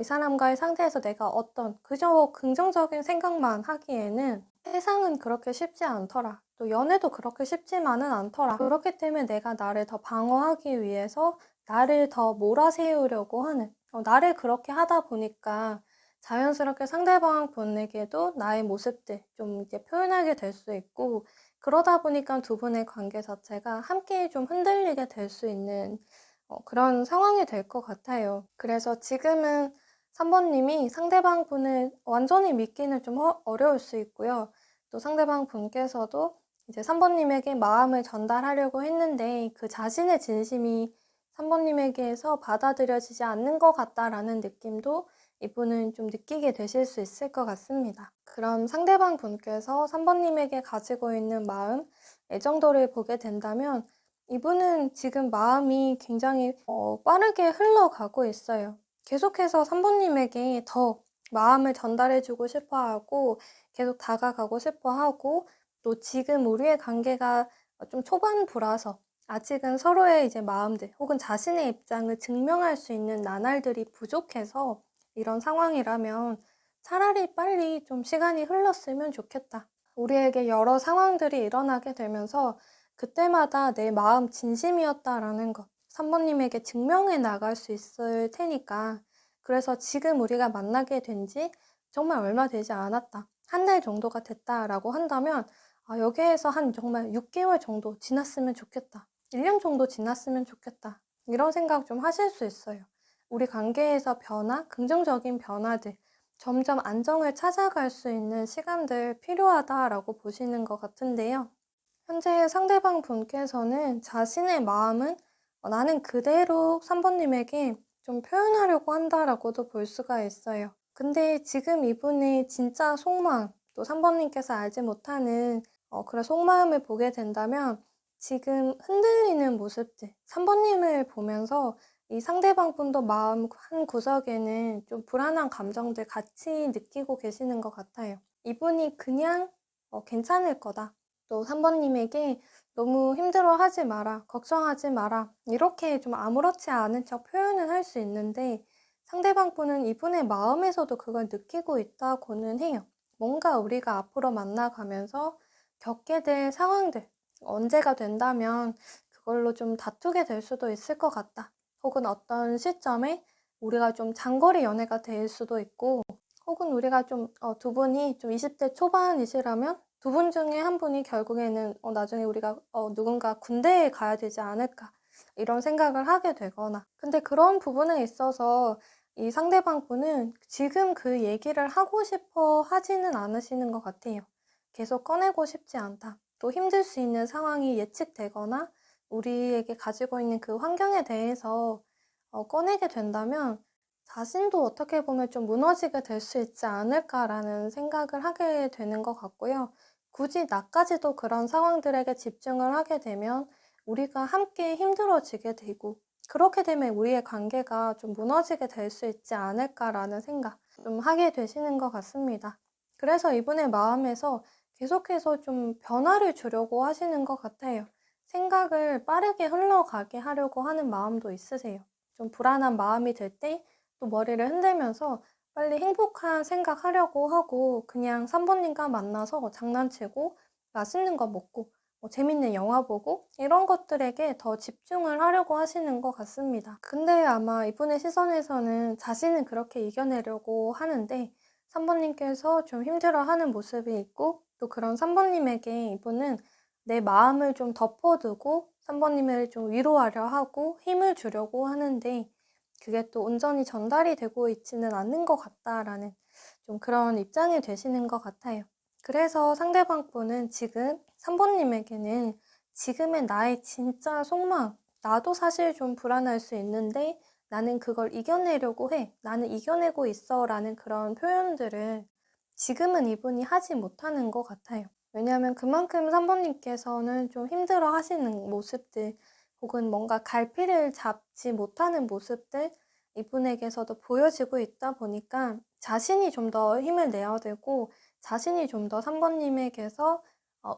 이 사람과의 상태에서 내가 어떤 그저 긍정적인 생각만 하기에는 세상은 그렇게 쉽지 않더라. 또 연애도 그렇게 쉽지만은 않더라. 그렇기 때문에 내가 나를 더 방어하기 위해서 나를 더 몰아세우려고 하는 나를 그렇게 하다 보니까 자연스럽게 상대방 분에게도 나의 모습들 좀 이제 표현하게 될 수 있고 그러다 보니까 두 분의 관계 자체가 함께 좀 흔들리게 될 수 있는 그런 상황이 될 것 같아요. 그래서 지금은 3번님이 상대방 분을 완전히 믿기는 좀 어려울 수 있고요. 또 상대방 분께서도 이제 3번님에게 마음을 전달하려고 했는데 그 자신의 진심이 3번님에게서 받아들여지지 않는 것 같다라는 느낌도 이분은 좀 느끼게 되실 수 있을 것 같습니다. 그럼 상대방 분께서 3번님에게 가지고 있는 마음, 애정도를 보게 된다면 이분은 지금 마음이 굉장히 빠르게 흘러가고 있어요. 계속해서 3번님에게 더 마음을 전달해주고 싶어 하고 계속 다가가고 싶어 하고 또 지금 우리의 관계가 좀 초반부라서 아직은 서로의 이제 마음들 혹은 자신의 입장을 증명할 수 있는 나날들이 부족해서 이런 상황이라면 차라리 빨리 좀 시간이 흘렀으면 좋겠다. 우리에게 여러 상황들이 일어나게 되면서 그때마다 내 마음 진심이었다라는 것 3번님에게 증명해 나갈 수 있을 테니까 그래서 지금 우리가 만나게 된 지 정말 얼마 되지 않았다. 한 달 정도가 됐다라고 한다면 여기에서 한 정말 6개월 정도 지났으면 좋겠다. 1년 정도 지났으면 좋겠다. 이런 생각 좀 하실 수 있어요. 우리 관계에서 변화, 긍정적인 변화들, 점점 안정을 찾아갈 수 있는 시간들 필요하다라고 보시는 것 같은데요. 현재 상대방 분께서는 자신의 마음은 나는 그대로 3번님에게 좀 표현하려고 한다라고도 볼 수가 있어요. 근데 지금 이분의 진짜 속마음, 또 3번님께서 알지 못하는 그런 속마음을 보게 된다면 지금 흔들리는 모습들, 3번님을 보면서 이 상대방 분도 마음 한 구석에는 좀 불안한 감정들 같이 느끼고 계시는 것 같아요. 이분이 그냥 괜찮을 거다. 또 3번님에게 너무 힘들어하지 마라, 걱정하지 마라 이렇게 좀 아무렇지 않은 척 표현을 할 수 있는데 상대방 분은 이분의 마음에서도 그걸 느끼고 있다고는 해요. 뭔가 우리가 앞으로 만나가면서 겪게 될 상황들 언제가 된다면 그걸로 좀 다투게 될 수도 있을 것 같다. 혹은 어떤 시점에 우리가 좀 장거리 연애가 될 수도 있고, 혹은 우리가 좀 두 분이 좀 20대 초반이시라면 두 분 중에 한 분이 결국에는 나중에 우리가 누군가 군대에 가야 되지 않을까 이런 생각을 하게 되거나, 근데 그런 부분에 있어서 이 상대방 분은 지금 그 얘기를 하고 싶어 하지는 않으시는 것 같아요. 계속 꺼내고 싶지 않다. 또 힘들 수 있는 상황이 예측되거나 우리에게 가지고 있는 그 환경에 대해서 꺼내게 된다면 자신도 어떻게 보면 좀 무너지게 될 수 있지 않을까라는 생각을 하게 되는 것 같고요. 굳이 나까지도 그런 상황들에게 집중을 하게 되면 우리가 함께 힘들어지게 되고, 그렇게 되면 우리의 관계가 좀 무너지게 될 수 있지 않을까라는 생각 좀 하게 되시는 것 같습니다. 그래서 이분의 마음에서 계속해서 좀 변화를 주려고 하시는 것 같아요. 생각을 빠르게 흘러가게 하려고 하는 마음도 있으세요. 좀 불안한 마음이 들 때 또 머리를 흔들면서 빨리 행복한 생각하려고 하고, 그냥 산부님과 만나서 장난치고 맛있는 거 먹고 재밌는 영화 보고 이런 것들에게 더 집중을 하려고 하시는 것 같습니다. 근데 아마 이분의 시선에서는 자신은 그렇게 이겨내려고 하는데 산부님께서 좀 힘들어하는 모습이 있고, 또 그런 산부님에게 이분은 내 마음을 좀 덮어두고 산부님을 좀 위로하려 하고 힘을 주려고 하는데, 그게 또 온전히 전달이 되고 있지는 않는 것 같다라는 좀 그런 입장이 되시는 것 같아요. 그래서 상대방 분은 지금 산부님에게는 지금의 나의 진짜 속마음, 나도 사실 좀 불안할 수 있는데 나는 그걸 이겨내려고 해, 나는 이겨내고 있어 라는 그런 표현들을 지금은 이분이 하지 못하는 것 같아요. 왜냐하면 그만큼 산부님께서는 좀 힘들어 하시는 모습들, 혹은 뭔가 갈피를 잡지 못하는 모습들 이분에게서도 보여지고 있다 보니까 자신이 좀 더 힘을 내야 되고, 자신이 좀 더 산부님에게서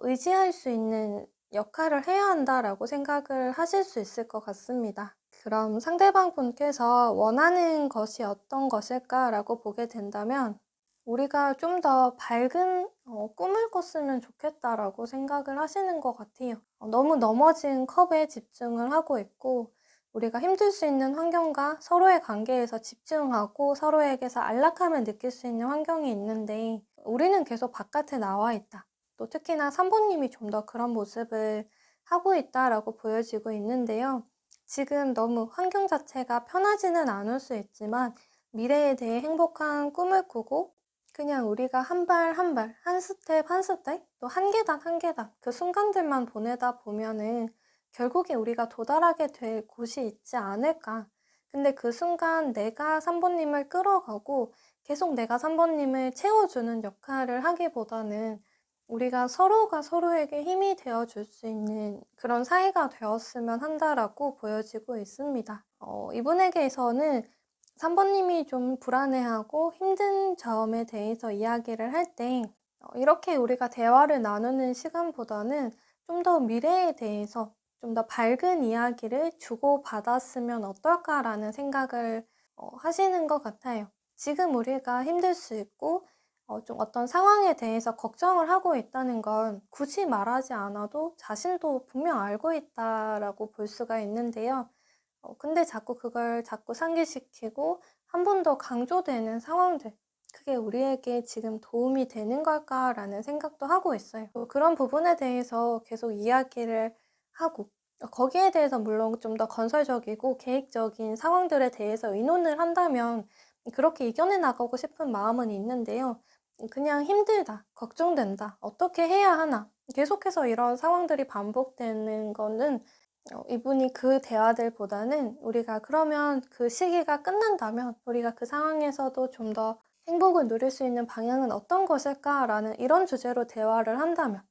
의지할 수 있는 역할을 해야 한다라고 생각을 하실 수 있을 것 같습니다. 그럼 상대방 분께서 원하는 것이 어떤 것일까라고 보게 된다면, 우리가 좀 더 밝은 꿈을 꿨으면 좋겠다라고 생각을 하시는 것 같아요. 너무 넘어진 컵에 집중을 하고 있고, 우리가 힘들 수 있는 환경과 서로의 관계에서 집중하고 서로에게서 안락함을 느낄 수 있는 환경이 있는데 우리는 계속 바깥에 나와 있다. 또 특히나 산부님이 좀 더 그런 모습을 하고 있다라고 보여지고 있는데요. 지금 너무 환경 자체가 편하지는 않을 수 있지만 미래에 대해 행복한 꿈을 꾸고, 그냥 우리가 한 발 한 발, 한 스텝 한 스텝, 또 한 계단 한 계단 그 순간들만 보내다 보면은 결국에 우리가 도달하게 될 곳이 있지 않을까. 근데 그 순간 내가 산부님을 끌어가고 계속 내가 산부님을 채워주는 역할을 하기보다는 우리가 서로가 서로에게 힘이 되어줄 수 있는 그런 사이가 되었으면 한다라고 보여지고 있습니다. 이분에게서는 산부님이 좀 불안해하고 힘든 점에 대해서 이야기를 할 때 이렇게 우리가 대화를 나누는 시간보다는 좀 더 미래에 대해서 좀 더 밝은 이야기를 주고받았으면 어떨까라는 생각을 하시는 것 같아요. 지금 우리가 힘들 수 있고 좀 어떤 상황에 대해서 걱정을 하고 있다는 건 굳이 말하지 않아도 자신도 분명 알고 있다라고 볼 수가 있는데요. 근데 자꾸 그걸 자꾸 상기시키고 한 번 더 강조되는 상황들, 그게 우리에게 지금 도움이 되는 걸까라는 생각도 하고 있어요. 그런 부분에 대해서 계속 이야기를 하고, 거기에 대해서 물론 좀 더 건설적이고 계획적인 상황들에 대해서 의논을 한다면 그렇게 이겨내 나가고 싶은 마음은 있는데요. 그냥 힘들다, 걱정된다, 어떻게 해야 하나, 계속해서 이런 상황들이 반복되는 거는 이분이 그 대화들보다는 우리가 그러면 그 시기가 끝난다면 우리가 그 상황에서도 좀 더 행복을 누릴 수 있는 방향은 어떤 것일까라는 이런 주제로 대화를 한다면,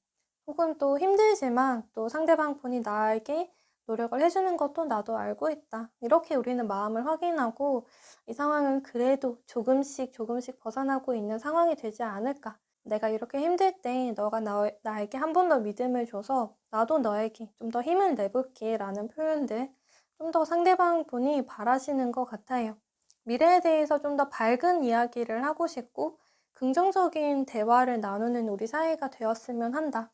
혹은 또 힘들지만 또 상대방 분이 나에게 노력을 해주는 것도 나도 알고 있다, 이렇게 우리는 마음을 확인하고 이 상황은 그래도 조금씩 조금씩 벗어나고 있는 상황이 되지 않을까, 내가 이렇게 힘들 때 너가 나에게 한 번 더 믿음을 줘서 나도 너에게 좀 더 힘을 내볼게 라는 표현들, 좀 더 상대방 분이 바라시는 것 같아요. 미래에 대해서 좀 더 밝은 이야기를 하고 싶고 긍정적인 대화를 나누는 우리 사이가 되었으면 한다.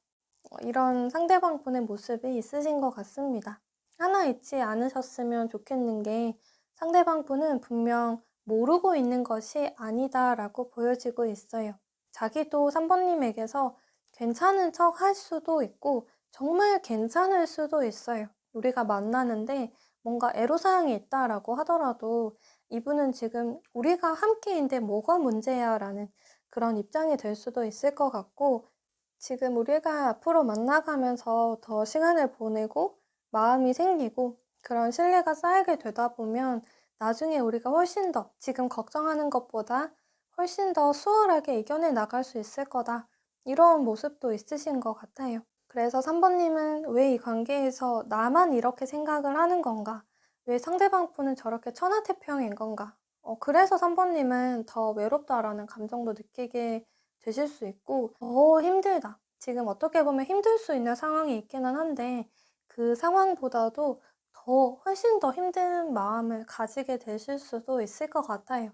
이런 상대방 분의 모습이 있으신 것 같습니다. 하나 잊지 않으셨으면 좋겠는 게, 상대방 분은 분명 모르고 있는 것이 아니다라고 보여지고 있어요. 자기도 3번님에게서 괜찮은 척 할 수도 있고 정말 괜찮을 수도 있어요. 우리가 만나는데 뭔가 애로사항이 있다라고 하더라도 이분은 지금 우리가 함께인데 뭐가 문제야 라는 그런 입장이 될 수도 있을 것 같고, 지금 우리가 앞으로 만나가면서 더 시간을 보내고 마음이 생기고 그런 신뢰가 쌓이게 되다 보면 나중에 우리가 훨씬 더 지금 걱정하는 것보다 훨씬 더 수월하게 이겨내 나갈 수 있을 거다. 이런 모습도 있으신 것 같아요. 그래서 3번님은 왜 이 관계에서 나만 이렇게 생각을 하는 건가? 왜 상대방 분은 저렇게 천하태평인 건가? 그래서 3번님은 더 외롭다라는 감정도 느끼게 되실 수 있고, 힘들다. 지금 어떻게 보면 힘들 수 있는 상황이 있기는 한데, 그 상황보다도 훨씬 더 힘든 마음을 가지게 되실 수도 있을 것 같아요.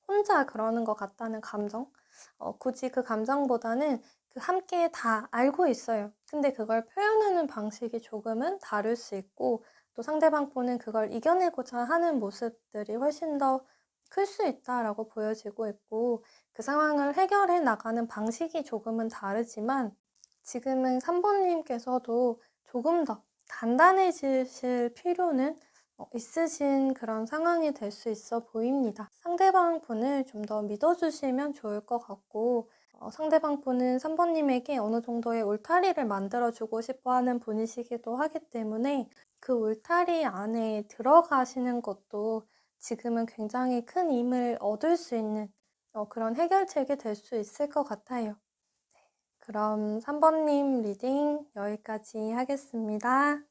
혼자 그러는 것 같다는 감정? 굳이 그 감정보다는 그 함께 다 알고 있어요. 근데 그걸 표현하는 방식이 조금은 다를 수 있고, 또 상대방 분은 그걸 이겨내고자 하는 모습들이 훨씬 더 클 수 있다라고 보여지고 있고, 그 상황을 해결해 나가는 방식이 조금은 다르지만 지금은 3번님께서도 조금 더 단단해지실 필요는 있으신 그런 상황이 될 수 있어 보입니다. 상대방 분을 좀 더 믿어주시면 좋을 것 같고, 상대방 분은 3번님에게 어느 정도의 울타리를 만들어주고 싶어 하는 분이시기도 하기 때문에 그 울타리 안에 들어가시는 것도 지금은 굉장히 큰 힘을 얻을 수 있는 그런 해결책이 될 수 있을 것 같아요. 그럼 3번님 리딩 여기까지 하겠습니다.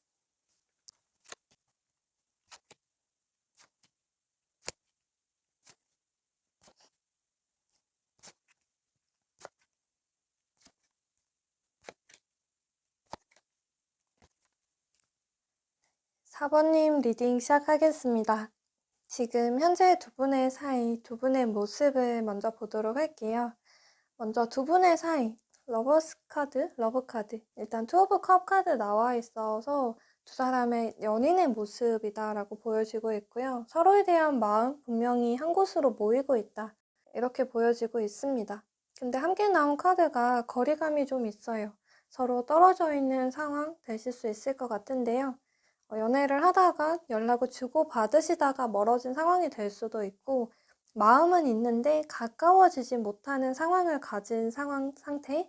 4번님 리딩 시작하겠습니다. 지금 현재 두 분의 사이, 두 분의 모습을 먼저 보도록 할게요. 먼저 두 분의 사이, 러버스 카드, 러브 카드. 일단 투 오브 컵 카드 나와 있어서 두 사람의 연인의 모습이다라고 보여지고 있고요. 서로에 대한 마음 분명히 한 곳으로 모이고 있다. 이렇게 보여지고 있습니다. 근데 함께 나온 카드가 거리감이 좀 있어요. 서로 떨어져 있는 상황 되실 수 있을 것 같은데요. 연애를 하다가 연락을 주고받으시다가 멀어진 상황이 될 수도 있고, 마음은 있는데 가까워지지 못하는 상황을 가진 상태,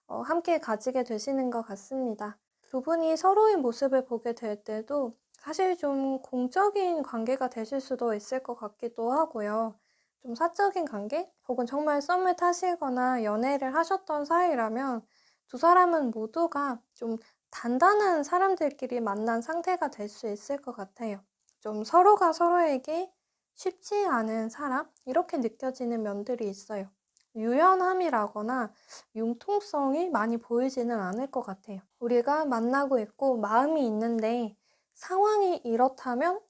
함께 가지게 되시는 것 같습니다. 두 분이 서로의 모습을 보게 될 때도 사실 좀 공적인 관계가 되실 수도 있을 것 같기도 하고요. 좀 사적인 관계? 혹은 정말 썸을 타시거나 연애를 하셨던 사이라면 두 사람은 모두가 좀 단단한 사람들끼리 만난 상태가 될 수 있을 것 같아요. 좀 서로가 서로에게 쉽지 않은 사람? 이렇게 느껴지는 면들이 있어요. 유연함이라거나 융통성이 많이 보이지는 않을 것 같아요. 우리가 만나고 있고 마음이 있는데 상황이 이렇다면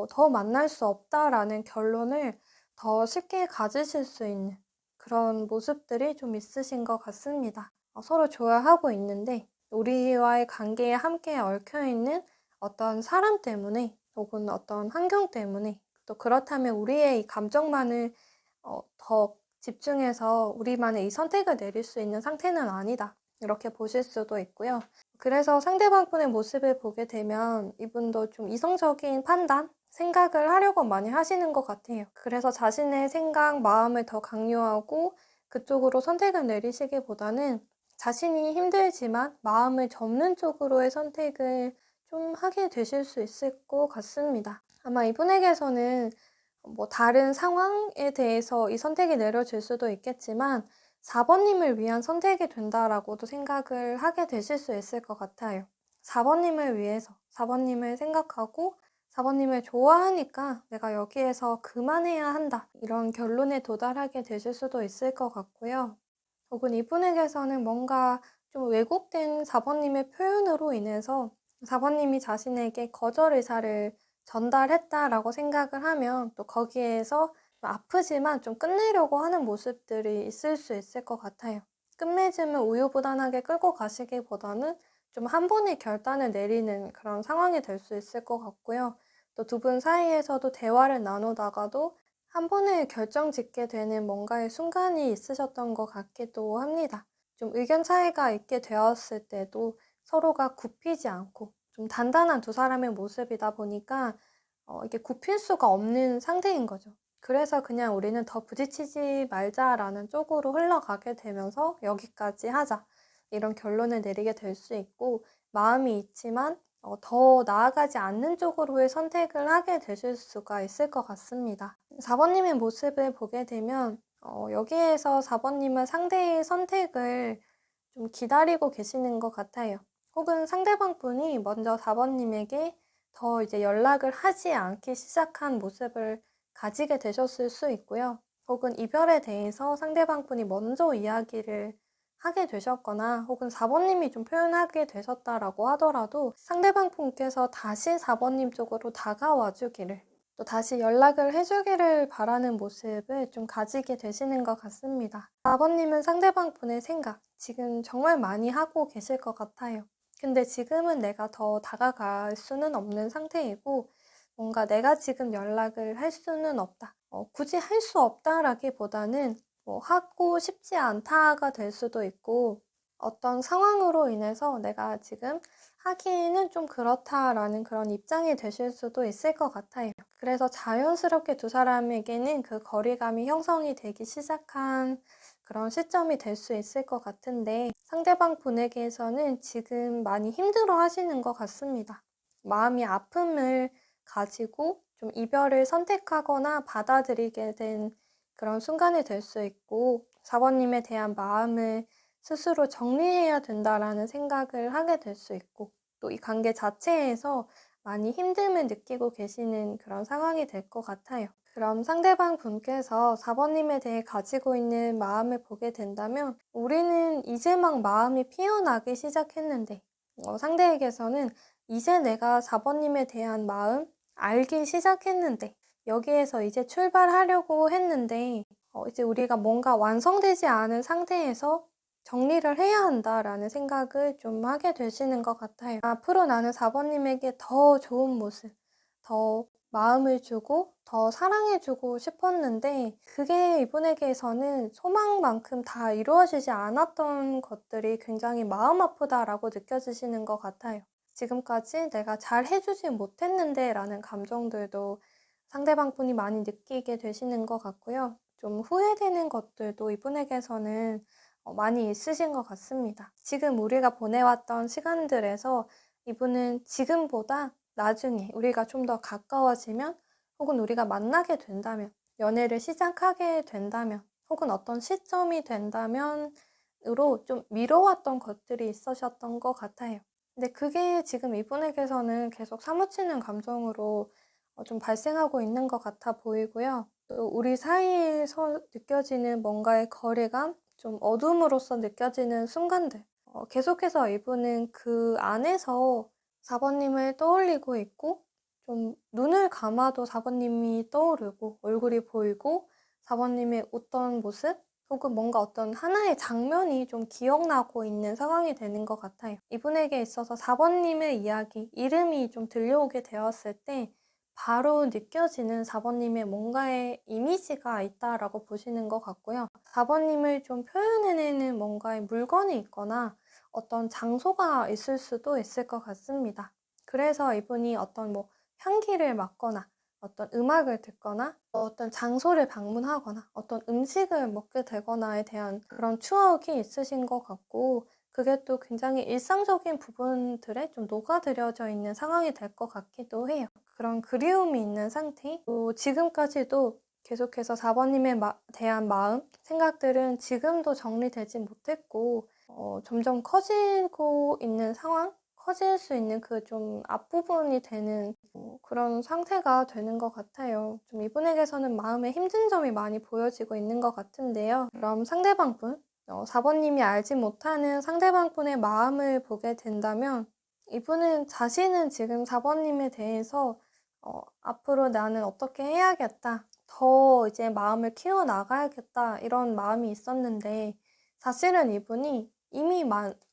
더 만날 수 없다라는 결론을 더 쉽게 가지실 수 있는 그런 모습들이 좀 있으신 것 같습니다. 서로 좋아하고 있는데 우리와의 관계에 함께 얽혀있는 어떤 사람 때문에 혹은 어떤 환경 때문에, 또 그렇다면 우리의 이 감정만을 더 집중해서 우리만의 이 선택을 내릴 수 있는 상태는 아니다. 이렇게 보실 수도 있고요. 그래서 상대방분의 모습을 보게 되면 이분도 좀 이성적인 판단, 생각을 하려고 많이 하시는 것 같아요. 그래서 자신의 생각, 마음을 더 강요하고 그쪽으로 선택을 내리시기보다는 자신이 힘들지만 마음을 접는 쪽으로의 선택을 좀 하게 되실 수 있을 것 같습니다. 아마 이분에게서는 다른 상황에 대해서 이 선택이 내려질 수도 있겠지만 4번님을 위한 선택이 된다라고도 생각을 하게 되실 수 있을 것 같아요. 4번님을 위해서, 4번님을 생각하고 4번님을 좋아하니까 내가 여기에서 그만해야 한다. 이런 결론에 도달하게 되실 수도 있을 것 같고요. 혹은 이분에게서는 뭔가 좀 왜곡된 4번님의 표현으로 인해서 4번님이 자신에게 거절 의사를 전달했다라고 생각을 하면 또 거기에서 아프지만 좀 끝내려고 하는 모습들이 있을 수 있을 것 같아요. 끝맺음을 우유부단하게 끌고 가시기보다는 좀 한 번의 결단을 내리는 그런 상황이 될 수 있을 것 같고요. 또 두 분 사이에서도 대화를 나누다가도 한 번에 결정 짓게 되는 뭔가의 순간이 있으셨던 것 같기도 합니다. 좀 의견 차이가 있게 되었을 때도 서로가 굽히지 않고 좀 단단한 두 사람의 모습이다 보니까 이게 굽힐 수가 없는 상태인 거죠. 그래서 그냥 우리는 더 부딪히지 말자라는 쪽으로 흘러가게 되면서 여기까지 하자. 이런 결론을 내리게 될 수 있고 마음이 있지만 더 나아가지 않는 쪽으로의 선택을 하게 되실 수가 있을 것 같습니다. 4번님의 모습을 보게 되면 여기에서 4번님은 상대의 선택을 좀 기다리고 계시는 것 같아요. 혹은 상대방 분이 먼저 4번님에게 더 이제 연락을 하지 않기 시작한 모습을 가지게 되셨을 수 있고요. 혹은 이별에 대해서 상대방 분이 먼저 이야기를 하게 되셨거나 혹은 4번님이 좀 표현하게 되셨다라고 하더라도 상대방 분께서 다시 4번님 쪽으로 다가와 주기를 또 다시 연락을 해주기를 바라는 모습을 좀 가지게 되시는 것 같습니다. 4번님은 상대방 분의 생각 지금 정말 많이 하고 계실 것 같아요. 근데 지금은 내가 더 다가갈 수는 없는 상태이고 뭔가 내가 지금 연락을 할 수는 없다. 굳이 할 수 없다라기보다는 하고 싶지 않다가 될 수도 있고 어떤 상황으로 인해서 내가 지금 하기에는 좀 그렇다라는 그런 입장이 되실 수도 있을 것 같아요. 그래서 자연스럽게 두 사람에게는 그 거리감이 형성이 되기 시작한 그런 시점이 될 수 있을 것 같은데 상대방 분에게서는 지금 많이 힘들어 하시는 것 같습니다. 마음이 아픔을 가지고 좀 이별을 선택하거나 받아들이게 된 그런 순간이 될 수 있고 4번님에 대한 마음을 스스로 정리해야 된다라는 생각을 하게 될 수 있고 또 이 관계 자체에서 많이 힘듦을 느끼고 계시는 그런 상황이 될 것 같아요. 그럼 상대방 분께서 4번님에 대해 가지고 있는 마음을 보게 된다면 우리는 이제 막 마음이 피어나기 시작했는데 상대에게서는 이제 내가 4번님에 대한 마음 알기 시작했는데 여기에서 이제 출발하려고 했는데 이제 우리가 뭔가 완성되지 않은 상태에서 정리를 해야 한다라는 생각을 좀 하게 되시는 것 같아요. 앞으로 나는 4번님에게 더 좋은 모습, 더 마음을 주고 더 사랑해주고 싶었는데 그게 이분에게서는 소망만큼 다 이루어지지 않았던 것들이 굉장히 마음 아프다라고 느껴지시는 것 같아요. 지금까지 내가 잘 해주지 못했는데 라는 감정들도 상대방 분이 많이 느끼게 되시는 것 같고요. 좀 후회되는 것들도 이분에게서는 많이 있으신 것 같습니다. 지금 우리가 보내왔던 시간들에서 이분은 지금보다 나중에 우리가 좀 더 가까워지면 혹은 우리가 만나게 된다면 연애를 시작하게 된다면 혹은 어떤 시점이 된다면으로 좀 미뤄왔던 것들이 있으셨던 것 같아요. 근데 그게 지금 이분에게서는 계속 사무치는 감정으로 좀 발생하고 있는 것 같아 보이고요. 또 우리 사이에서 느껴지는 뭔가의 거리감, 좀 어둠으로서 느껴지는 순간들. 계속해서 이분은 그 안에서 4번님을 떠올리고 있고 좀 눈을 감아도 4번님이 떠오르고 얼굴이 보이고 4번님의 웃던 모습 혹은 뭔가 어떤 하나의 장면이 좀 기억나고 있는 상황이 되는 것 같아요. 이분에게 있어서 4번님의 이야기, 이름이 좀 들려오게 되었을 때 바로 느껴지는 4번님의 뭔가의 이미지가 있다라고 보시는 것 같고요. 4번님을 좀 표현해내는 뭔가의 물건이 있거나 어떤 장소가 있을 수도 있을 것 같습니다. 그래서 이분이 어떤 향기를 맡거나 어떤 음악을 듣거나 어떤 장소를 방문하거나 어떤 음식을 먹게 되거나에 대한 그런 추억이 있으신 것 같고 그게 또 굉장히 일상적인 부분들에 좀 녹아들여져 있는 상황이 될 것 같기도 해요. 그런 그리움이 있는 상태 또 지금까지도 계속해서 4번님에 대한 마음, 생각들은 지금도 정리되지 못했고 점점 커지고 있는 상황? 커질 수 있는 그 좀 앞부분이 되는 그런 상태가 되는 것 같아요. 좀 이분에게서는 마음에 힘든 점이 많이 보여지고 있는 것 같은데요. 그럼 상대방 분, 4번님이 알지 못하는 상대방 분의 마음을 보게 된다면 이분은 자신은 지금 4번님에 대해서 앞으로 나는 어떻게 해야겠다. 더 이제 마음을 키워나가야겠다. 이런 마음이 있었는데 사실은 이분이 이미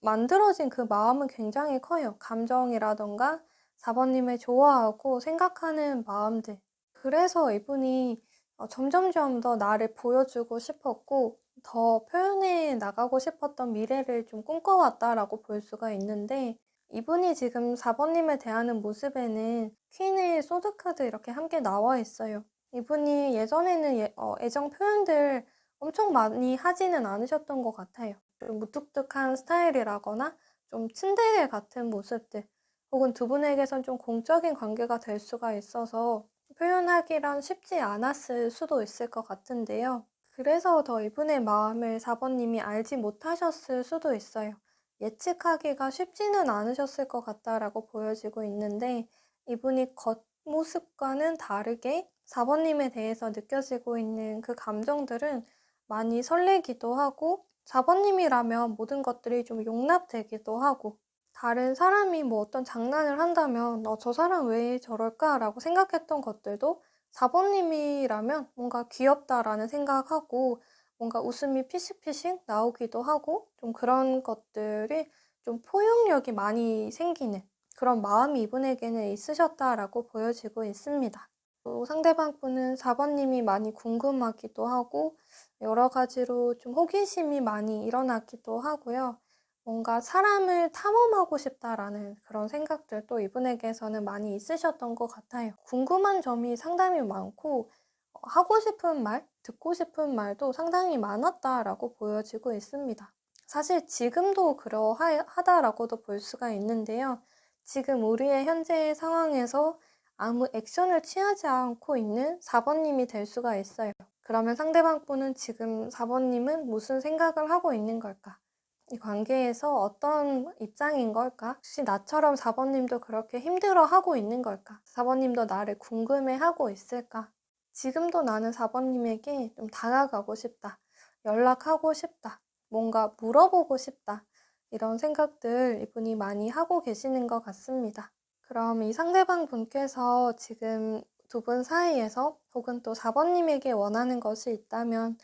만들어진 그 마음은 굉장히 커요. 감정이라던가 4번님을 좋아하고 생각하는 마음들. 그래서 이분이 점점점 더 나를 보여주고 싶었고 더 표현해 나가고 싶었던 미래를 좀 꿈꿔왔다라고 볼 수가 있는데, 이분이 지금 4번님을 대하는 모습에는 퀸의 소드카드 이렇게 함께 나와 있어요. 이분이 예전에는 애정 표현들 엄청 많이 하지는 않으셨던 것 같아요. 좀 무뚝뚝한 스타일이라거나 좀 츤데레 같은 모습들, 혹은 두 분에게선 좀 공적인 관계가 될 수가 있어서 표현하기란 쉽지 않았을 수도 있을 것 같은데요. 그래서 더 이분의 마음을 4번님이 알지 못하셨을 수도 있어요. 예측하기가 쉽지는 않으셨을 것 같다라고 보여지고 있는데, 이분이 겉모습과는 다르게 4번님에 대해서 느껴지고 있는 그 감정들은 많이 설레기도 하고, 4번님이라면 모든 것들이 좀 용납되기도 하고, 다른 사람이 뭐 어떤 장난을 한다면 저 사람 왜 저럴까라고 생각했던 것들도 4번님이라면 뭔가 귀엽다라는 생각하고 뭔가 웃음이 피식피식 나오기도 하고, 좀 그런 것들이 좀 포용력이 많이 생기는 그런 마음이 이분에게는 있으셨다라고 보여지고 있습니다. 또 상대방 분은 4번님이 많이 궁금하기도 하고 여러 가지로 좀 호기심이 많이 일어나기도 하고요. 뭔가 사람을 탐험하고 싶다라는 그런 생각들도 이분에게서는 많이 있으셨던 것 같아요. 궁금한 점이 상당히 많고 하고 싶은 말, 듣고 싶은 말도 상당히 많았다라고 보여지고 있습니다. 사실 지금도 그러하다라고도 볼 수가 있는데요. 지금 우리의 현재의 상황에서 아무 액션을 취하지 않고 있는 4번님이 될 수가 있어요. 그러면 상대방 분은 지금 4번님은 무슨 생각을 하고 있는 걸까? 이 관계에서 어떤 입장인 걸까? 혹시 나처럼 4번님도 그렇게 힘들어하고 있는 걸까? 4번님도 나를 궁금해하고 있을까? 지금도 나는 4번님에게 좀 다가가고 싶다. 연락하고 싶다. 뭔가 물어보고 싶다. 이런 생각들 이분이 많이 하고 계시는 것 같습니다. 그럼 이 상대방 분께서 지금 두 분 사이에서 혹은 또 4번님에게 원하는 것이 있다면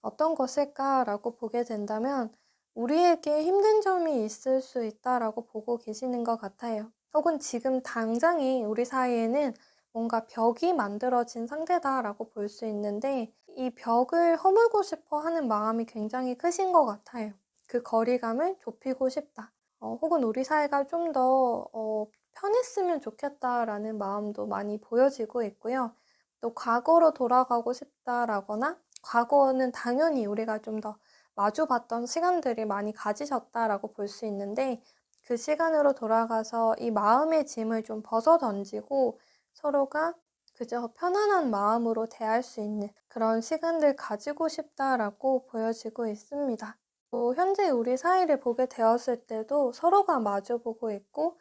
어떤 것일까라고 보게 된다면 우리에게 힘든 점이 있을 수 있다라고 보고 계시는 것 같아요. 혹은 지금 당장에 우리 사이에는 뭔가 벽이 만들어진 상태다라고 볼 수 있는데, 이 벽을 허물고 싶어 하는 마음이 굉장히 크신 것 같아요. 그 거리감을 좁히고 싶다. 혹은 우리 사이가 좀 더 편했으면 좋겠다라는 마음도 많이 보여지고 있고요. 또 과거로 돌아가고 싶다라거나, 과거는 당연히 우리가 좀 더 마주봤던 시간들이 많이 가지셨다라고 볼 수 있는데, 그 시간으로 돌아가서 이 마음의 짐을 좀 벗어 던지고 서로가 그저 편안한 마음으로 대할 수 있는 그런 시간들 가지고 싶다라고 보여지고 있습니다. 또 현재 우리 사이를 보게 되었을 때도 서로가 마주보고 있고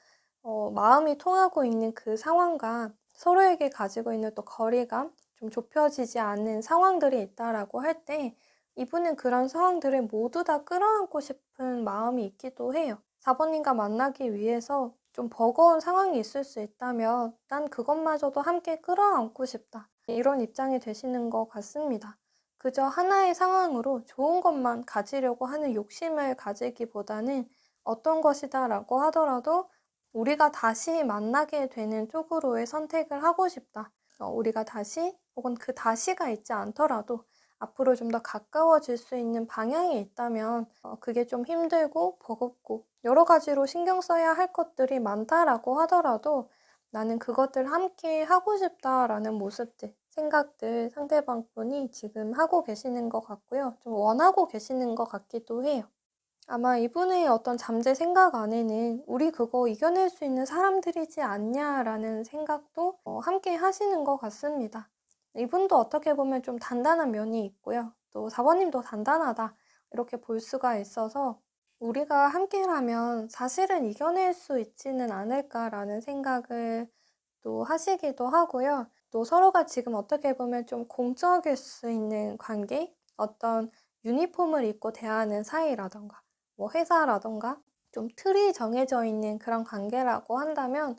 마음이 통하고 있는 그 상황과 서로에게 가지고 있는 또 거리감, 좀 좁혀지지 않는 상황들이 있다라고 할 때 이분은 그런 상황들을 모두 다 끌어안고 싶은 마음이 있기도 해요. 4번님과 만나기 위해서 좀 버거운 상황이 있을 수 있다면 난 그것마저도 함께 끌어안고 싶다. 이런 입장이 되시는 것 같습니다. 그저 하나의 상황으로 좋은 것만 가지려고 하는 욕심을 가지기보다는 어떤 것이다라고 하더라도 우리가 다시 만나게 되는 쪽으로의 선택을 하고 싶다. 우리가 다시 혹은 그 다시가 있지 않더라도 앞으로 좀 더 가까워질 수 있는 방향이 있다면 그게 좀 힘들고 버겁고 여러 가지로 신경 써야 할 것들이 많다라고 하더라도 나는 그것들 함께 하고 싶다라는 모습들, 생각들 상대방 분이 지금 하고 계시는 것 같고요. 좀 원하고 계시는 것 같기도 해요. 아마 이분의 어떤 잠재 생각 안에는 우리 그거 이겨낼 수 있는 사람들이지 않냐라는 생각도 함께 하시는 것 같습니다. 이분도 어떻게 보면 좀 단단한 면이 있고요. 또 4번님도 단단하다. 이렇게 볼 수가 있어서 우리가 함께라면 사실은 이겨낼 수 있지는 않을까라는 생각을 또 하시기도 하고요. 또 서로가 지금 어떻게 보면 좀 공적일 수 있는 관계? 어떤 유니폼을 입고 대하는 사이라던가 뭐 회사라던가 좀 틀이 정해져 있는 그런 관계라고 한다면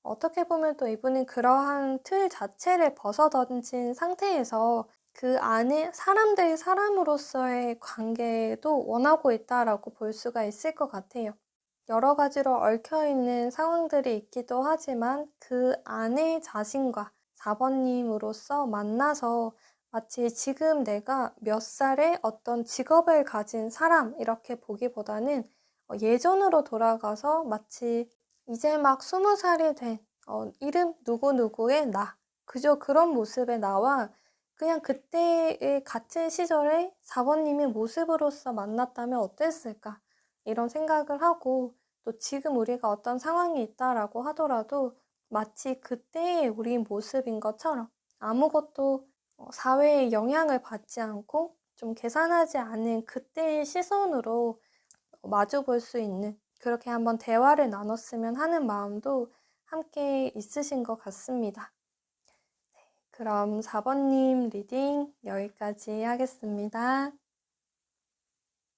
어떻게 보면 또 이분은 그러한 틀 자체를 벗어던진 상태에서 그 안에 사람들 사람으로서의 관계도 원하고 있다라고 볼 수가 있을 것 같아요. 여러 가지로 얽혀있는 상황들이 있기도 하지만 그 안에 자신과 4번님으로서 만나서 마치 지금 내가 몇 살에 어떤 직업을 가진 사람 이렇게 보기보다는 예전으로 돌아가서 마치 이제 막 20살이 된 이름 누구누구의 나, 그저 그런 모습의 나와 그냥 그때의 같은 시절에 4번님의 모습으로서 만났다면 어땠을까? 이런 생각을 하고 또 지금 우리가 어떤 상황이 있다라고 하더라도 마치 그때의 우리 모습인 것처럼 아무것도 사회의 영향을 받지 않고 좀 계산하지 않은 그때의 시선으로 마주 볼 수 있는 그렇게 한번 대화를 나눴으면 하는 마음도 함께 있으신 것 같습니다. 그럼 4번님 리딩 여기까지 하겠습니다.